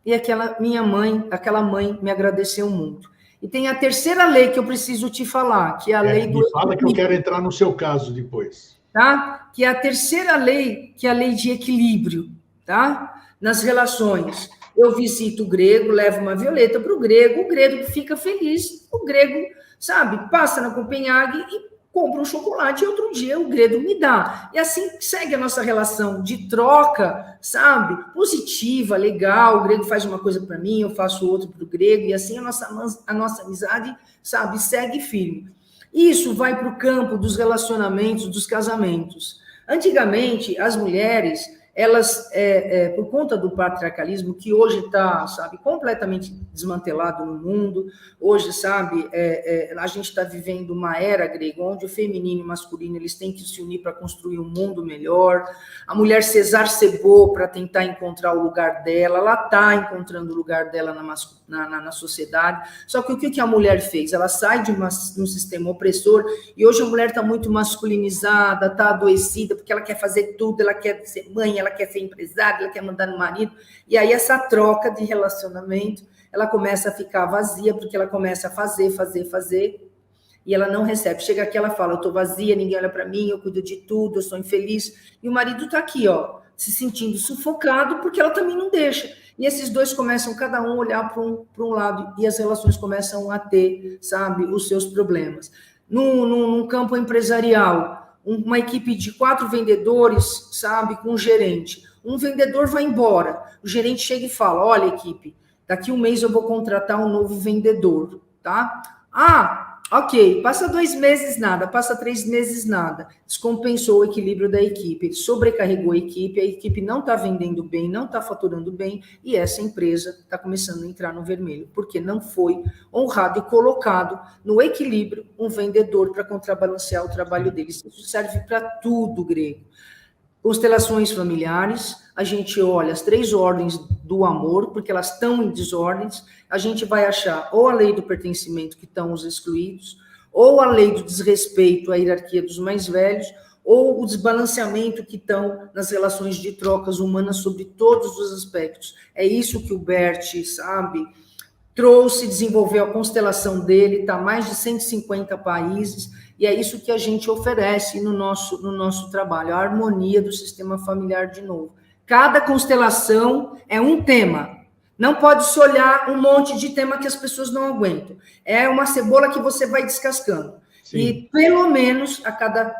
e aquela mãe me agradeceu muito. E tem a terceira lei que eu preciso te falar, que é a lei do... Me fala que eu quero entrar no seu caso depois. Tá? Que é a terceira lei, que é a lei de equilíbrio, tá? Nas relações. Eu visito o grego, levo uma violeta para o grego fica feliz, o grego... sabe, passa na Copenhague e compra um chocolate e outro dia o grego me dá. E assim segue a nossa relação de troca, sabe, positiva, legal. O grego faz uma coisa para mim, eu faço outra para o grego, e assim a nossa amizade, sabe, segue firme. Isso vai para o campo dos relacionamentos, dos casamentos. Antigamente, as mulheres... elas, por conta do patriarcalismo, que hoje está, sabe, completamente desmantelado no mundo, hoje, sabe, a gente está vivendo uma era grega, onde o feminino e o masculino, eles têm que se unir para construir um mundo melhor, a mulher se exacerbou para tentar encontrar o lugar dela, ela está encontrando o lugar dela na sociedade, só que o que a mulher fez? Ela sai de um sistema opressor, e hoje a mulher está muito masculinizada, está adoecida, porque ela quer fazer tudo, ela quer ser mãe, ela quer ser empresária, ela quer mandar no marido, e aí essa troca de relacionamento, ela começa a ficar vazia, porque ela começa a fazer, e ela não recebe. Chega aqui, ela fala: eu estou vazia, ninguém olha para mim, eu cuido de tudo, eu sou infeliz, e o marido está aqui, ó, se sentindo sufocado, porque ela também não deixa. E esses dois começam, cada um, olhar para um lado, e as relações começam a ter, sabe, os seus problemas. Num campo empresarial, uma equipe de 4 vendedores, sabe, com um gerente. Um vendedor vai embora, o gerente chega e fala: olha, equipe, daqui 1 mês eu vou contratar um novo vendedor, tá? Ah, ok, passa 2 meses, nada, passa 3 meses, nada. Descompensou o equilíbrio da equipe, sobrecarregou a equipe não está vendendo bem, não está faturando bem, e essa empresa está começando a entrar no vermelho, porque não foi honrado e colocado no equilíbrio um vendedor para contrabalancear o trabalho deles. Isso serve para tudo, Grego. Constelações familiares, a gente olha as 3 ordens do amor, porque elas estão em desordens, a gente vai achar ou a lei do pertencimento, que estão os excluídos, ou a lei do desrespeito à hierarquia dos mais velhos, ou o desbalanceamento que estão nas relações de trocas humanas sobre todos os aspectos. É isso que o Bert, sabe, trouxe, desenvolveu a constelação dele, está em mais de 150 países, e é isso que a gente oferece no nosso trabalho, a harmonia do sistema familiar de novo. Cada constelação é um tema. Não pode se olhar um monte de tema que as pessoas não aguentam. É uma cebola que você vai descascando. Sim. E pelo menos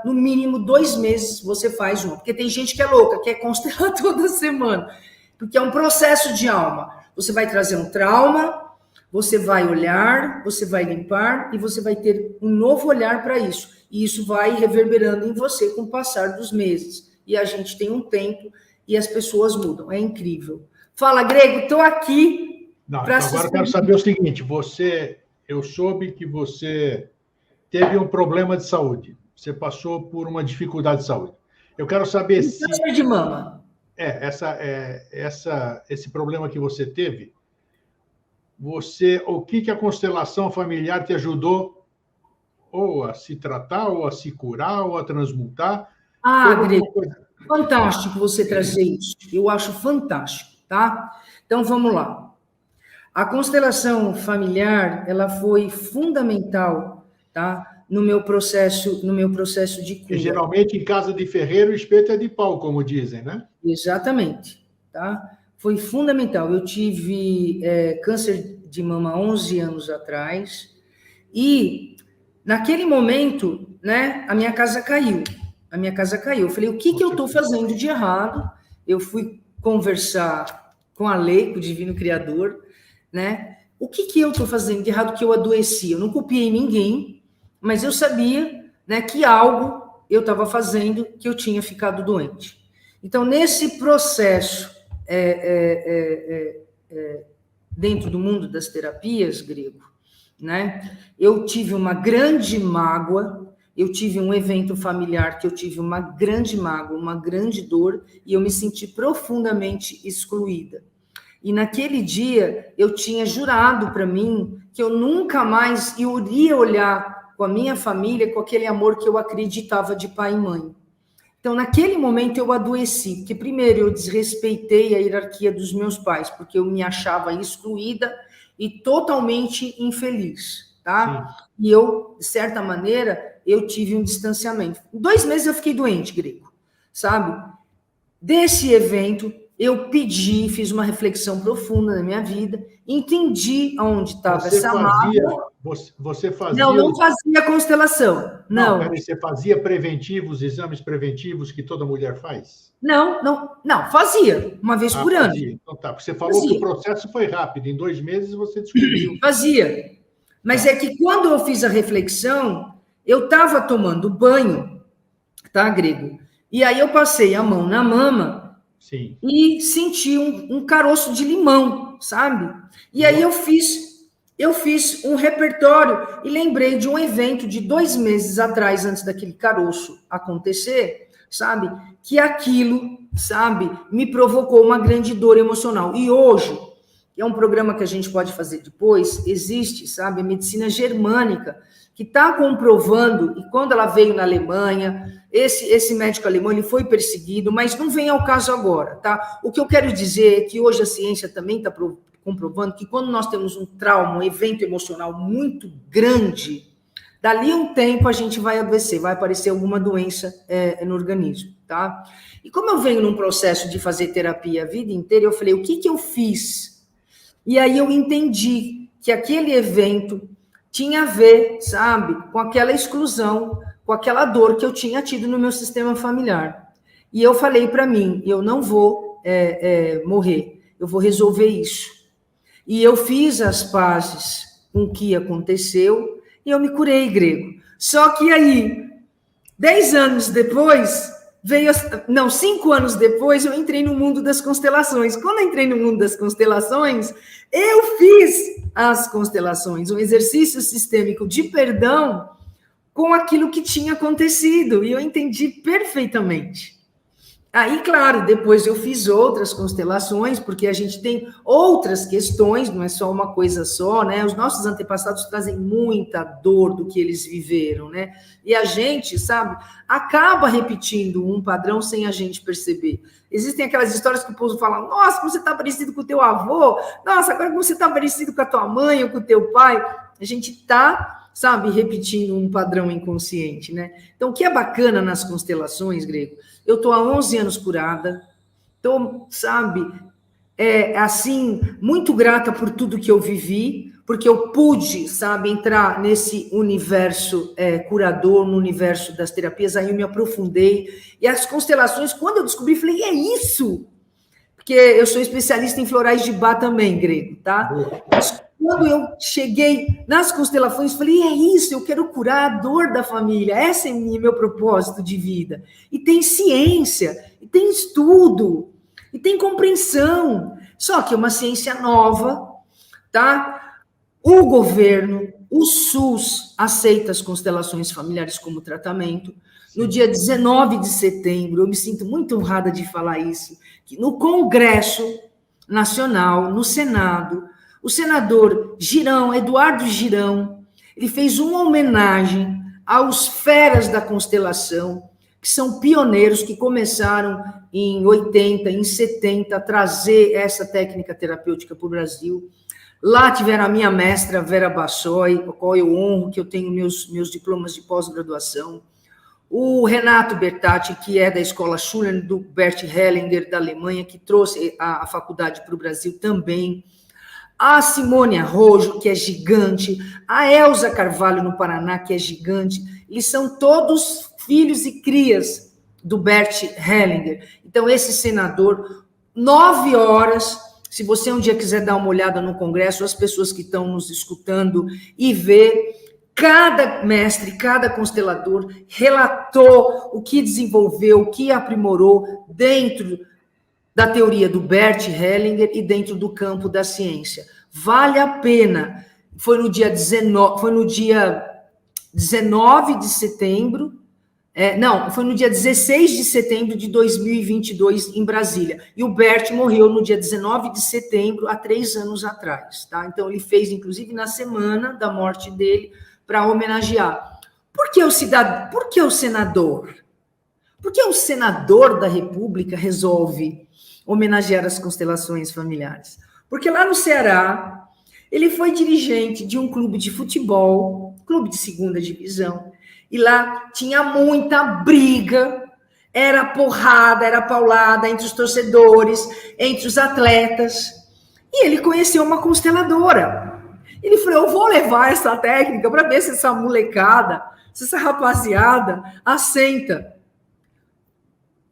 no mínimo 2 meses, você faz uma. Porque tem gente que é louca, quer constelar toda semana. Porque é um processo de alma. Você vai trazer um trauma, você vai olhar, você vai limpar e você vai ter um novo olhar para isso. E isso vai reverberando em você com o passar dos meses. E a gente tem um tempo e as pessoas mudam. É incrível. Fala, Grego, estou aqui. Agora eu quero saber o seguinte: eu soube que você teve um problema de saúde. Você passou por uma dificuldade de saúde. Eu quero saber se... Câncer de mama. Esse problema que você teve, o que a constelação familiar te ajudou ou a se tratar, ou a se curar, ou a transmutar? Grego, fantástico você trazer isso. Eu acho fantástico, tá? Então, vamos lá. A constelação familiar, ela foi fundamental, tá? No meu processo de cura. E geralmente, em casa de ferreiro, o espeto é de pau, como dizem, né? Exatamente, tá? Foi fundamental. Eu tive câncer de mama 11 anos atrás e, naquele momento, né, a minha casa caiu. Eu falei, o que eu estou fazendo de errado? Eu fui conversar com a lei, com o Divino Criador, né? O que eu estou fazendo de errado que eu adoeci? Eu não copiei ninguém, mas eu sabia, né, que algo eu estava fazendo que eu tinha ficado doente. Então, nesse processo, dentro do mundo das terapias, Grego, né, eu tive uma grande mágoa, eu tive um evento familiar que eu tive uma grande mágoa, uma grande dor, e eu me senti profundamente excluída. E naquele dia, eu tinha jurado para mim que eu nunca mais iria olhar com a minha família com aquele amor que eu acreditava de pai e mãe. Então, naquele momento, eu adoeci, porque primeiro eu desrespeitei a hierarquia dos meus pais, porque eu me achava excluída e totalmente infeliz, tá? Sim. E eu, de certa maneira, eu tive um distanciamento. Em 2 meses eu fiquei doente, Grego, sabe? Desse evento, eu fiz uma reflexão profunda na minha vida, entendi aonde estava essa mágoa. Você fazia... Não fazia constelação. Não. Peraí, você fazia exames preventivos que toda mulher faz? Não, fazia, uma vez por ano. Então tá, você falou que o processo foi rápido, em 2 meses você descobriu. Fazia. Mas é que quando eu fiz a reflexão, eu estava tomando banho, tá, Grego? E aí eu passei a mão na mama. Sim. E senti um caroço de limão, sabe? E aí eu fiz um repertório e lembrei de um evento de 2 meses atrás, antes daquele caroço acontecer, sabe? Que aquilo, sabe, me provocou uma grande dor emocional. E hoje, é um programa que a gente pode fazer depois, existe, sabe, a medicina germânica, que está comprovando, e quando ela veio na Alemanha, esse médico alemão, ele foi perseguido, mas não vem ao caso agora, tá? O que eu quero dizer é que hoje a ciência também está comprovando que quando nós temos um trauma, um evento emocional muito grande, dali um tempo a gente vai adoecer, vai aparecer alguma doença no organismo, tá? E como eu venho num processo de fazer terapia a vida inteira, eu falei, o que eu fiz? E aí eu entendi que aquele evento tinha a ver, sabe, com aquela exclusão, com aquela dor que eu tinha tido no meu sistema familiar. E eu falei para mim, eu não vou morrer, eu vou resolver isso. E eu fiz as pazes com o que aconteceu, E eu me curei, Grego. Só que aí, 10 anos depois, 5 anos depois, eu entrei no mundo das constelações. Quando eu entrei no mundo das constelações, eu fiz as constelações, um exercício sistêmico de perdão com aquilo que tinha acontecido, e eu entendi perfeitamente. Aí, claro, depois eu fiz outras constelações, porque a gente tem outras questões, não é só uma coisa só, né? Os nossos antepassados trazem muita dor do que eles viveram, né? E a gente, sabe, acaba repetindo um padrão sem a gente perceber. Existem aquelas histórias que o povo fala, nossa, como você está parecido com o teu avô, nossa, agora como você está parecido com a tua mãe ou com o teu pai. A gente está, sabe, repetindo um padrão inconsciente, né? Então, o que é bacana nas constelações, Grego, eu estou há 11 anos curada, estou, sabe, assim, muito grata por tudo que eu vivi, porque eu pude, sabe, entrar nesse universo curador, no universo das terapias, aí eu me aprofundei, e as constelações, quando eu descobri, falei, é isso? Porque eu sou especialista em florais de Bach também, Grego, tá? Mas quando eu cheguei nas constelações, falei, é isso, eu quero curar a dor da família, esse é meu propósito de vida. E tem ciência, e tem estudo, e tem compreensão, só que é uma ciência nova, tá? O governo, o SUS, aceita as constelações familiares como tratamento. No dia 19 de setembro, eu me sinto muito honrada de falar isso, que no Congresso Nacional, no Senado, o senador Girão, Eduardo Girão, ele fez uma homenagem aos feras da constelação, que são pioneiros, que começaram em 80, em 70, a trazer essa técnica terapêutica para o Brasil. Lá tiveram a minha mestra, Vera Bassoi, a qual eu honro, que eu tenho meus diplomas de pós-graduação. O Renato Bertatti, que é da escola Schulen, do Bert Hellinger, da Alemanha, que trouxe a faculdade para o Brasil também. A Simone Arrojo, que é gigante. A Elza Carvalho, no Paraná, que é gigante. Eles são todos filhos e crias do Bert Hellinger. Então, esse senador, 9 horas, se você um dia quiser dar uma olhada no Congresso, as pessoas que estão nos escutando e ver, cada mestre, cada constelador relatou o que desenvolveu, o que aprimorou dentro da teoria do Bert Hellinger e dentro do campo da ciência. Vale a pena. Foi no dia 19 de setembro, foi no dia 16 de setembro de 2022, em Brasília. E o Bert morreu no dia 19 de setembro, há 3 anos atrás. Tá? Então, ele fez, inclusive, na semana da morte dele, para homenagear. Por que o senador? Por que o senador da República resolve homenagear as constelações familiares? Porque lá no Ceará, ele foi dirigente de um clube de futebol, clube de 2ª divisão, e lá tinha muita briga, era porrada, era paulada entre os torcedores, entre os atletas, e ele conheceu uma consteladora. Ele falou, eu vou levar essa técnica para ver se essa molecada, se essa rapaziada assenta.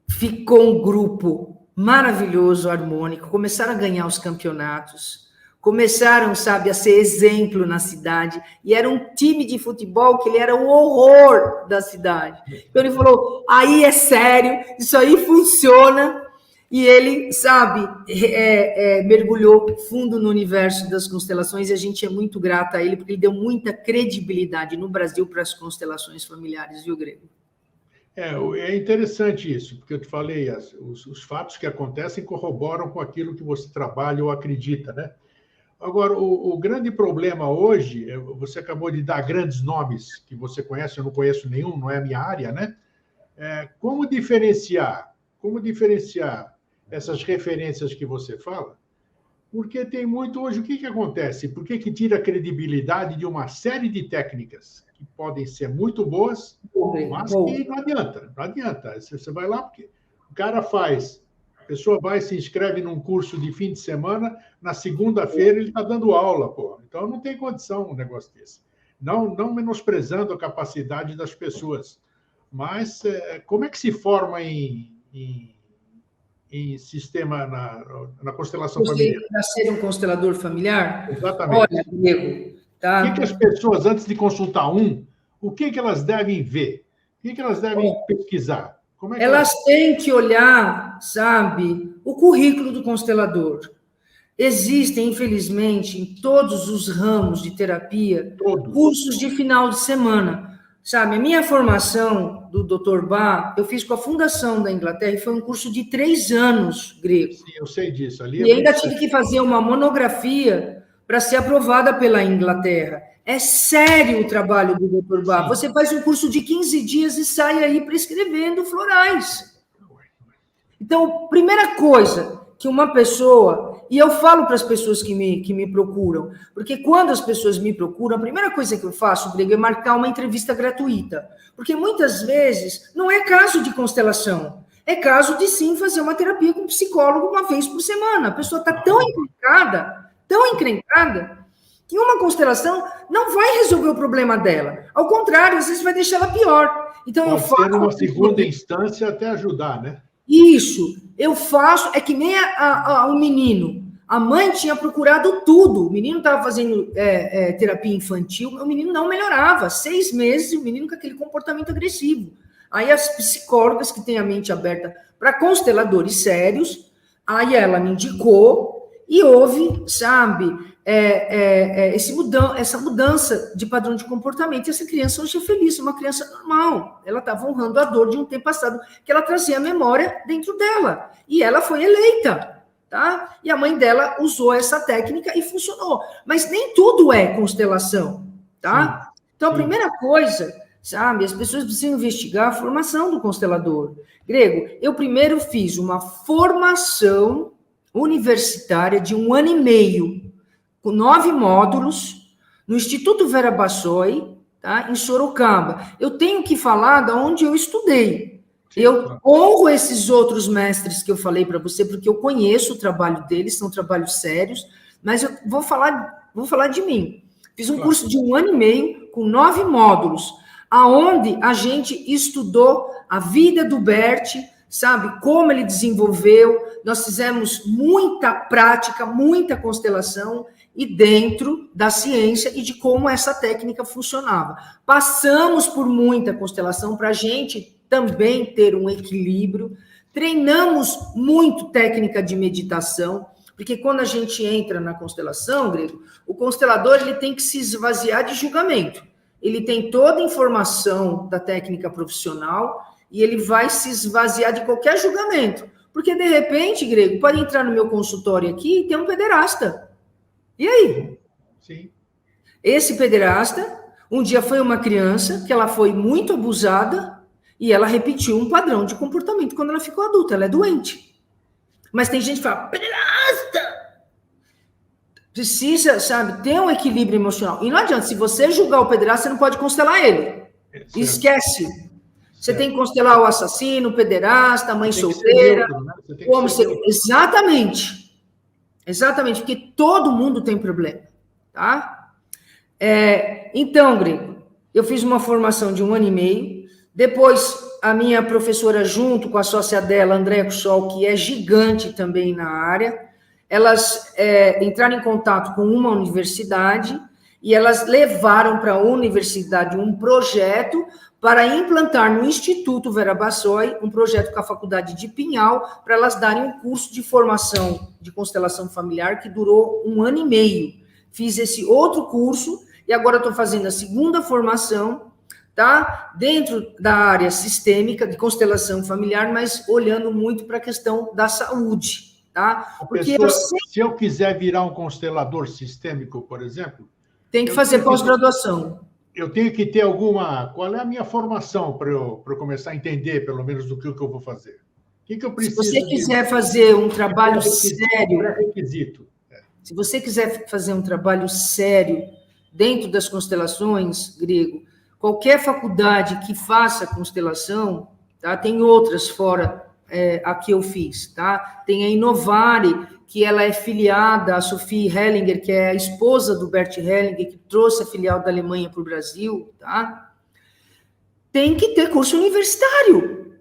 Ficou um grupo maravilhoso, harmônico, começaram a ganhar os campeonatos, começaram, sabe, a ser exemplo na cidade, e era um time de futebol que ele era o horror da cidade. Então ele falou, aí é sério, isso aí funciona, e ele, sabe, mergulhou fundo no universo das constelações, e a gente é muito grata a ele, porque ele deu muita credibilidade no Brasil para as constelações familiares, viu, Grego? É interessante isso, porque eu te falei, os fatos que acontecem corroboram com aquilo que você trabalha ou acredita, né? Agora, o grande problema hoje, você acabou de dar grandes nomes que você conhece, eu não conheço nenhum, não é a minha área, né? Como diferenciar essas referências que você fala? Porque tem muito hoje, o que acontece? Por que tira a credibilidade de uma série de técnicas que podem ser muito boas, mas que não adianta. Você vai lá, porque o cara a pessoa vai, se inscreve num curso de fim de semana, na segunda-feira ele está dando aula, pô. Então não tem condição um negócio desse. Não menosprezando a capacidade das pessoas. Mas como é que se forma em sistema, na constelação familiar? Para ser um constelador familiar? Exatamente. Olha, Diego, Tá? O que as pessoas, antes de consultar o que elas devem ver? O que elas devem pesquisar? Como é que Elas têm que olhar, sabe, o currículo do constelador. Existem, infelizmente, em todos os ramos de terapia, cursos de final de semana. Sabe, a minha formação do Dr. Bach, eu fiz com a Fundação da Inglaterra, e foi um curso de 3 anos, grego. Sim, eu sei disso. Ali e ainda tive que fazer uma monografia para ser aprovada pela Inglaterra. É sério o trabalho do Dr. Bach. Sim. Você faz um curso de 15 dias e sai aí prescrevendo florais. Então, primeira coisa que uma pessoa... E eu falo para as pessoas que me procuram, porque quando as pessoas me procuram, a primeira coisa que eu faço, Grego, é marcar uma entrevista gratuita. Porque muitas vezes não é caso de constelação, é caso de sim fazer uma terapia com um psicólogo uma vez por semana. A pessoa está tão encrencada, que uma constelação não vai resolver o problema dela. Ao contrário, às vezes vai deixar ela pior. Então, pode ser uma segunda instância até ajudar, né? Isso, eu faço, é que nem o menino. A mãe tinha procurado tudo. O menino estava fazendo terapia infantil, o menino não melhorava. 6 meses, o menino com aquele comportamento agressivo. Aí as psicólogas que têm a mente aberta para consteladores sérios, aí ela me indicou e houve, sabe, essa mudança de padrão de comportamento. E essa criança hoje é feliz, uma criança normal. Ela estava honrando a dor de um tempo passado, que ela trazia a memória dentro dela. E ela foi eleita, tá? E a mãe dela usou essa técnica e funcionou. Mas nem tudo é constelação, tá? Sim. Então, a primeira coisa, sabe, as pessoas precisam investigar a formação do constelador. Grego, eu primeiro fiz uma formação universitária de 1 ano e meio, com 9 módulos, no Instituto Vera Bassoi, tá, em Sorocaba. Eu tenho que falar de onde eu estudei. Eu honro esses outros mestres que eu falei para você, porque eu conheço o trabalho deles, são trabalhos sérios, mas eu vou falar de mim. Fiz um curso de 1 ano e meio, com 9 módulos, aonde a gente estudou a vida do Bert, sabe, como ele desenvolveu. Nós fizemos muita prática, muita constelação, e dentro da ciência e de como essa técnica funcionava. Passamos por muita constelação para a gente também ter um equilíbrio. Treinamos muito técnica de meditação, porque quando a gente entra na constelação, Grego, o constelador ele tem que se esvaziar de julgamento. Ele tem toda a informação da técnica profissional e ele vai se esvaziar de qualquer julgamento. Porque, de repente, Grego, pode entrar no meu consultório aqui e ter um pederasta. E aí? Sim. Esse pederasta, um dia foi uma criança que ela foi muito abusada e ela repetiu um padrão de comportamento quando ela ficou adulta. Ela é doente. Mas tem gente que fala, pederasta! Precisa, sabe, ter um equilíbrio emocional. E não adianta, se você julgar o pederasta, você não pode constelar ele. Esquece. Você tem que constelar o assassino, o pederasta, a mãe solteira. Exatamente. Exatamente, porque todo mundo tem problema, tá? Então, Grego, eu fiz uma formação de 1 ano e meio, depois a minha professora, junto com a sócia dela, Andréa Cussol, que é gigante também na área, elas entraram em contato com uma universidade e elas levaram para a universidade um projeto para implantar no Instituto Vera Bassoi, um projeto com a Faculdade de Pinhal, para elas darem um curso de formação de constelação familiar que durou 1 ano e meio. Fiz esse outro curso e agora estou fazendo a segunda formação, tá? Dentro da área sistêmica de constelação familiar, mas olhando muito para a questão da saúde, tá? Porque se eu quiser virar um constelador sistêmico, por exemplo... Tem que fazer pós-graduação. Eu tenho que ter alguma... Qual é a minha formação para eu começar a entender, pelo menos, do que eu vou fazer? O que eu preciso? Se você quiser fazer um trabalho sério... Pré-requisito. Se você quiser fazer um trabalho sério dentro das constelações, Grego, qualquer faculdade que faça constelação, tá? Tem outras fora a que eu fiz, tá? Tem a Inovare, que ela é filiada à Sophie Hellinger, que é a esposa do Bert Hellinger, que trouxe a filial da Alemanha para o Brasil, tá? Tem que ter curso universitário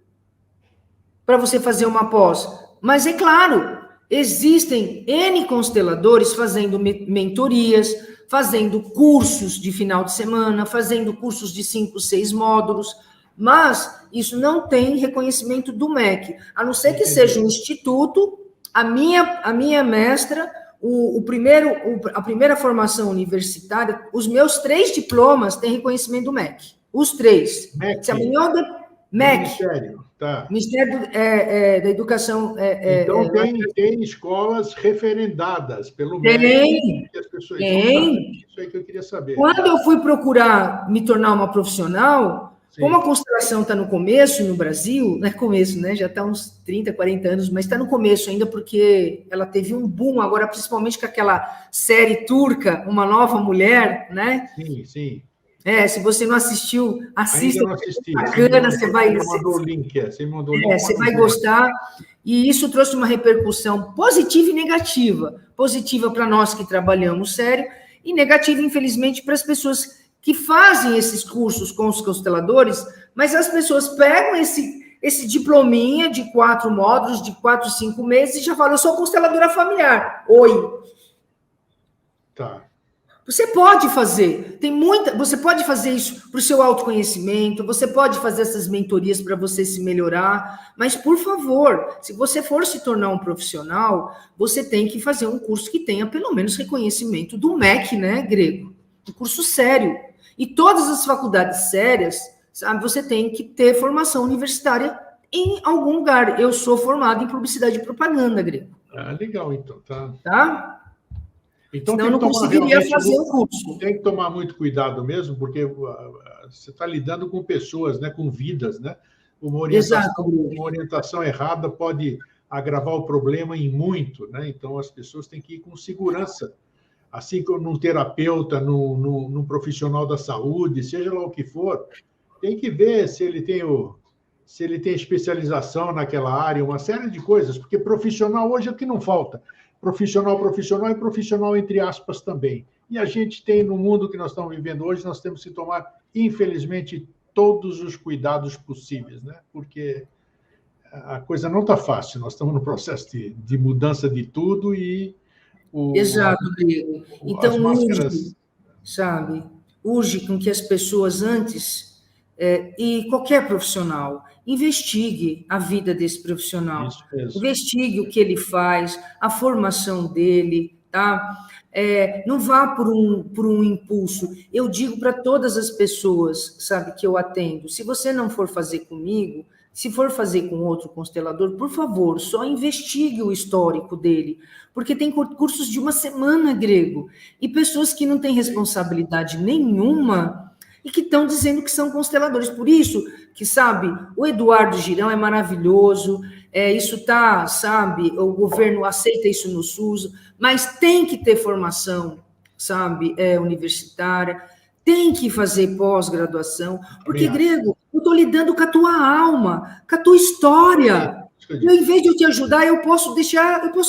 para você fazer uma pós. Mas é claro, existem N consteladores fazendo mentorias, fazendo cursos de final de semana, fazendo cursos de 5, 6 módulos, mas isso não tem reconhecimento do MEC, a não ser que seja um instituto. A minha mestra, a primeira formação universitária, os meus 3 diplomas têm reconhecimento do MEC, os 3. MEC. Se amanhã MEC. Ministério, tá. Ministério da Educação. Então, tem escolas referendadas pelo MEC. As pessoas, tem. Isso aí que eu queria saber. Quando eu fui procurar me tornar uma profissional, sim, como a constelação está no começo no Brasil, não é começo, né? Já está uns 30, 40 anos, mas está no começo ainda porque ela teve um boom agora, principalmente com aquela série turca, Uma Nova Mulher, né? Sim, sim. Se você não assistiu, assista. Ainda não assisti. Bacana, você vai... Você mandou o link, você mandou o link. Você vai gostar. E isso trouxe uma repercussão positiva e negativa. Positiva para nós que trabalhamos sério e negativa, infelizmente, para as pessoas que fazem esses cursos com os consteladores, mas as pessoas pegam esse diplominha de 4 módulos, de 4, 5 meses, e já falam, eu sou consteladora familiar. Oi. Tá. Você pode fazer, você pode fazer isso para o seu autoconhecimento, você pode fazer essas mentorias para você se melhorar, mas, por favor, se você for se tornar um profissional, você tem que fazer um curso que tenha pelo menos reconhecimento do MEC, né, Grego? Um curso sério. E todas as faculdades sérias, sabe, você tem que ter formação universitária em algum lugar. Eu sou formado em publicidade e propaganda, Grego. Ah, legal, então, tá? Tá? Então, senão eu não conseguiria fazer o curso. Tem que tomar muito cuidado mesmo, porque você está lidando com pessoas, né, com vidas, né? Uma orientação errada pode agravar o problema em muito, né? Então, as pessoas têm que ir com segurança, assim como num terapeuta, num profissional da saúde, seja lá o que for, tem que ver se ele tem especialização naquela área, uma série de coisas, porque profissional hoje é o que não falta. Profissional e profissional entre aspas também. E a gente tem, no mundo que nós estamos vivendo hoje, nós temos que tomar, infelizmente, todos os cuidados possíveis, né? Porque a coisa não está fácil, nós estamos no processo de mudança de tudo e... Exato, Diego. Então, máscaras... urge com que as pessoas antes... e qualquer profissional, investigue a vida desse profissional, investigue o que ele faz, a formação dele, tá? Não vá por um impulso. Eu digo para todas as pessoas, sabe, que eu atendo, se você não for fazer comigo, se for fazer com outro constelador, por favor, só investigue o histórico dele, porque tem cursos de 1 semana, Grego, e pessoas que não têm responsabilidade nenhuma e que estão dizendo que são consteladores. Por isso que, sabe, o Eduardo Girão é maravilhoso, isso tá, sabe, o governo aceita isso no SUS, mas tem que ter formação, sabe, universitária, tem que fazer pós-graduação, porque, Grego, eu estou lidando com a tua alma, com a tua história. E, em vez de eu te ajudar, eu posso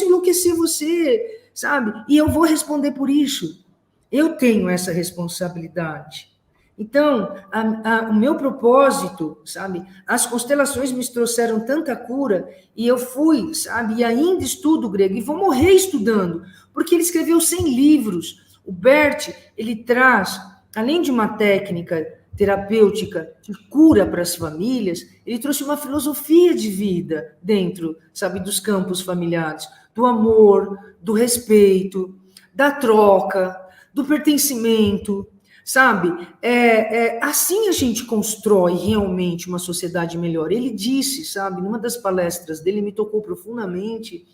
enlouquecer você, sabe? E eu vou responder por isso. Eu tenho essa responsabilidade. Então, o meu propósito, sabe, as constelações me trouxeram tanta cura, e eu fui, sabe, e ainda estudo grego, e vou morrer estudando, porque ele escreveu 100 livros. O Bert, ele traz, além de uma técnica terapêutica de cura para as famílias, ele trouxe uma filosofia de vida dentro, sabe, dos campos familiares, do amor, do respeito, da troca, do pertencimento, sabe? Assim a gente constrói realmente uma sociedade melhor. Ele disse, sabe, numa das palestras dele, me tocou profundamente,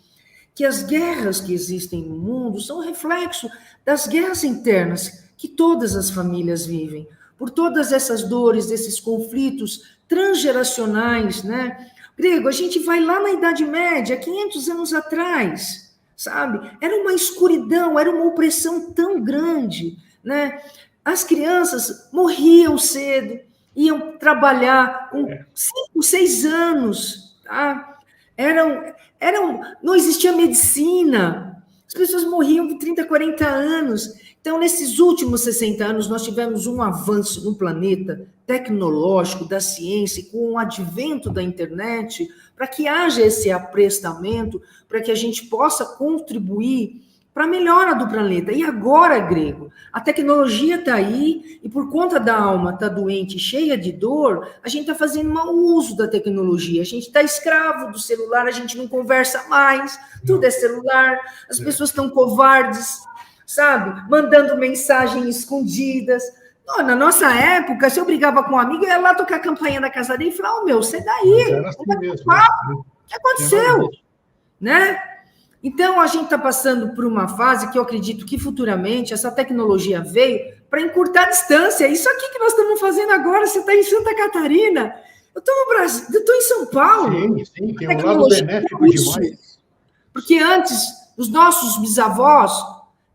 que as guerras que existem no mundo são reflexo das guerras internas que todas as famílias vivem, por todas essas dores, esses conflitos transgeracionais, né? Grego, a gente vai lá na Idade Média, 500 anos atrás, sabe? Era uma escuridão, era uma opressão tão grande, né? As crianças morriam cedo, iam trabalhar com 5, 6 anos, tá? Não existia medicina, As pessoas morriam com 30, 40 anos. Então, nesses últimos 60 anos, nós tivemos um avanço no planeta tecnológico, da ciência, com o advento da internet, para que haja esse aprestamento, para que a gente possa contribuir para a melhora do planeta. E agora, Grego, a tecnologia está aí, e por conta da alma estar doente, cheia de dor, a gente está fazendo mau uso da tecnologia. A gente está escravo do celular, a gente não conversa mais, tudo é celular, as pessoas estão covardes, sabe? Mandando mensagens escondidas. Não, na nossa época, se eu brigava com um amigo, eu ia lá tocar a campainha da casa dele e falar, meu, sai daí. Era assim mesmo, o que aconteceu? Né? Então, a gente está passando por uma fase que eu acredito que futuramente essa tecnologia veio para encurtar a distância. Isso aqui que nós estamos fazendo agora, você está em Santa Catarina, eu estou no Brasil, eu estou em São Paulo. Sim, tem um lado benéfico demais. Porque antes, os nossos bisavós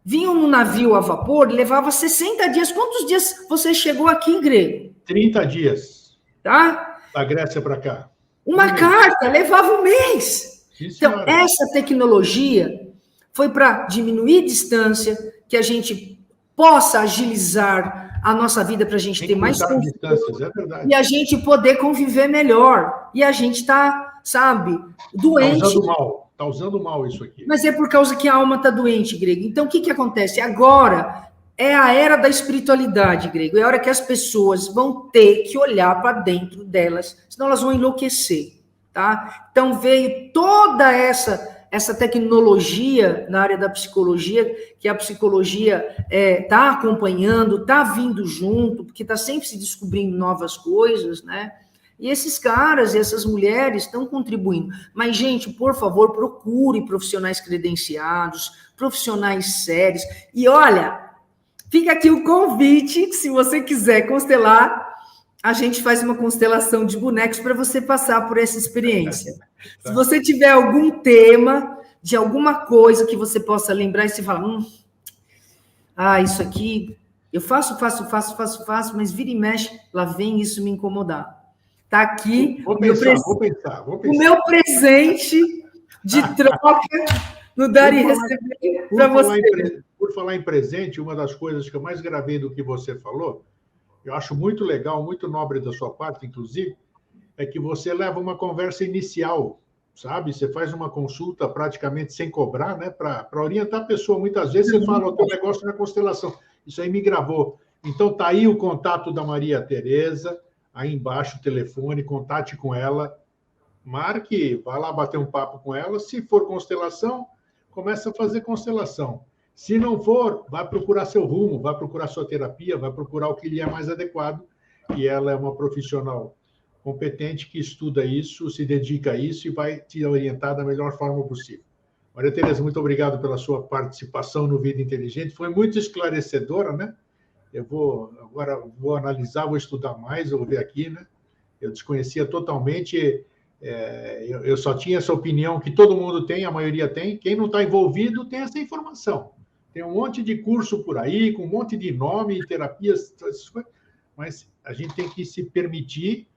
vinham no navio a vapor e levava 60 dias. Quantos dias você chegou aqui, Grego? 30 dias. Tá? Da Grécia para cá. Uma carta levava um mês. Então, essa tecnologia foi para diminuir distância, que a gente possa agilizar a nossa vida para a gente ter mais distâncias, é verdade. E a gente poder conviver melhor. E a gente está, sabe, doente. Está usando mal isso aqui. Mas é por causa que a alma está doente, Grego. Então, o que acontece? Agora é a era da espiritualidade, Grego. É a hora que as pessoas vão ter que olhar para dentro delas, senão elas vão enlouquecer. Tá? Então, veio toda essa tecnologia na área da psicologia, que a psicologia está acompanhando, está vindo junto, porque está sempre se descobrindo novas coisas, né? E esses caras e essas mulheres estão contribuindo. Mas, gente, por favor, procure profissionais credenciados, profissionais sérios. E, olha, fica aqui o convite, se você quiser constelar, a gente faz uma constelação de bonecos para você passar por essa experiência. Se você tiver algum tema, de alguma coisa que você possa lembrar, e você fala, isso aqui, eu faço, mas vira e mexe, lá vem isso me incomodar. Está aqui vou pensar. O meu presente de troca no dar e receber para você. Por falar em presente, uma das coisas que eu mais gravei do que você falou, eu acho muito legal, muito nobre da sua parte, inclusive, é que você leva uma conversa inicial, sabe? Você faz uma consulta praticamente sem cobrar, né? Para orientar a pessoa. Muitas vezes você fala, o teu negócio na constelação. Isso aí me gravou. Então, tá aí o contato da Maria Tereza, aí embaixo o telefone, contate com ela, marque, vá lá bater um papo com ela. Se for constelação, começa a fazer constelação. Se não for, vai procurar seu rumo, vai procurar sua terapia, vai procurar o que lhe é mais adequado. E ela é uma profissional competente que estuda isso, se dedica a isso e vai te orientar da melhor forma possível. Maria Tereza, muito obrigado pela sua participação no Vida Inteligente. Foi muito esclarecedora, né? Eu agora vou analisar, vou estudar mais, vou ver aqui, né? Eu desconhecia totalmente, eu só tinha essa opinião que todo mundo tem, a maioria tem. Quem não está envolvido tem essa informação. Tem um monte de curso por aí, com um monte de nome, terapias, essas coisas, mas a gente tem que se permitir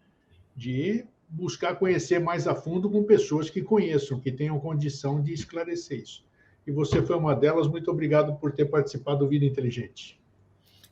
de buscar conhecer mais a fundo com pessoas que conheçam, que tenham condição de esclarecer isso. E você foi uma delas. Muito obrigado por ter participado do Vida Inteligente.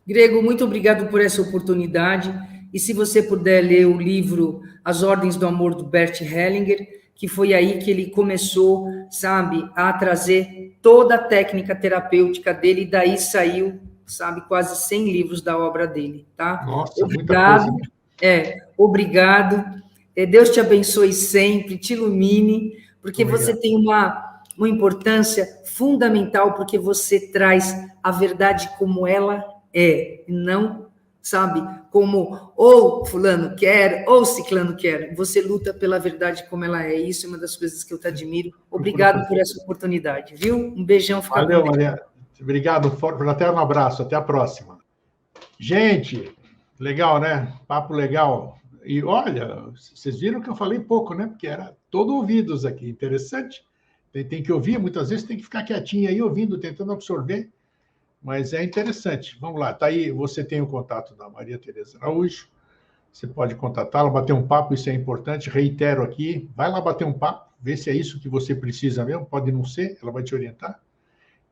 Grego, muito obrigado por essa oportunidade. E se você puder ler o livro As Ordens do Amor, do Bert Hellinger, que foi aí que ele começou, sabe, a trazer toda a técnica terapêutica dele, e daí saiu, sabe, quase 100 livros da obra dele, tá? Nossa, obrigado. Muita coisa. Obrigado. Deus te abençoe sempre, te ilumine, porque obrigado. Você tem uma importância fundamental, porque você traz a verdade como ela é, não, sabe, como ou fulano quer, ou ciclano quer. Você luta pela verdade como ela é. Isso é uma das coisas que eu te admiro. Obrigado por essa oportunidade, viu? Um beijão. Valeu, Maria. Obrigado. Fraterno abraço. Até a próxima. Gente, legal, né? Papo legal. E olha, vocês viram que eu falei pouco, né? Porque era todo ouvidos aqui. Interessante. Tem que ouvir. Muitas vezes tem que ficar quietinho aí, ouvindo, tentando absorver. Mas é interessante. Vamos lá, tá aí, você tem o contato da Maria Tereza Araújo, você pode contatá-la, bater um papo, isso é importante, reitero aqui, vai lá bater um papo, vê se é isso que você precisa mesmo, pode não ser, ela vai te orientar.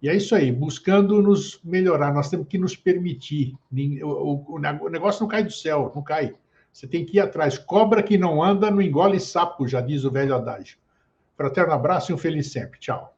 E é isso aí, buscando nos melhorar. Nós temos que nos permitir. O negócio não cai do céu, não cai. Você tem que ir atrás. Cobra que não anda, não engole sapo, já diz o velho adágio. Fraterno abraço e um feliz sempre. Tchau.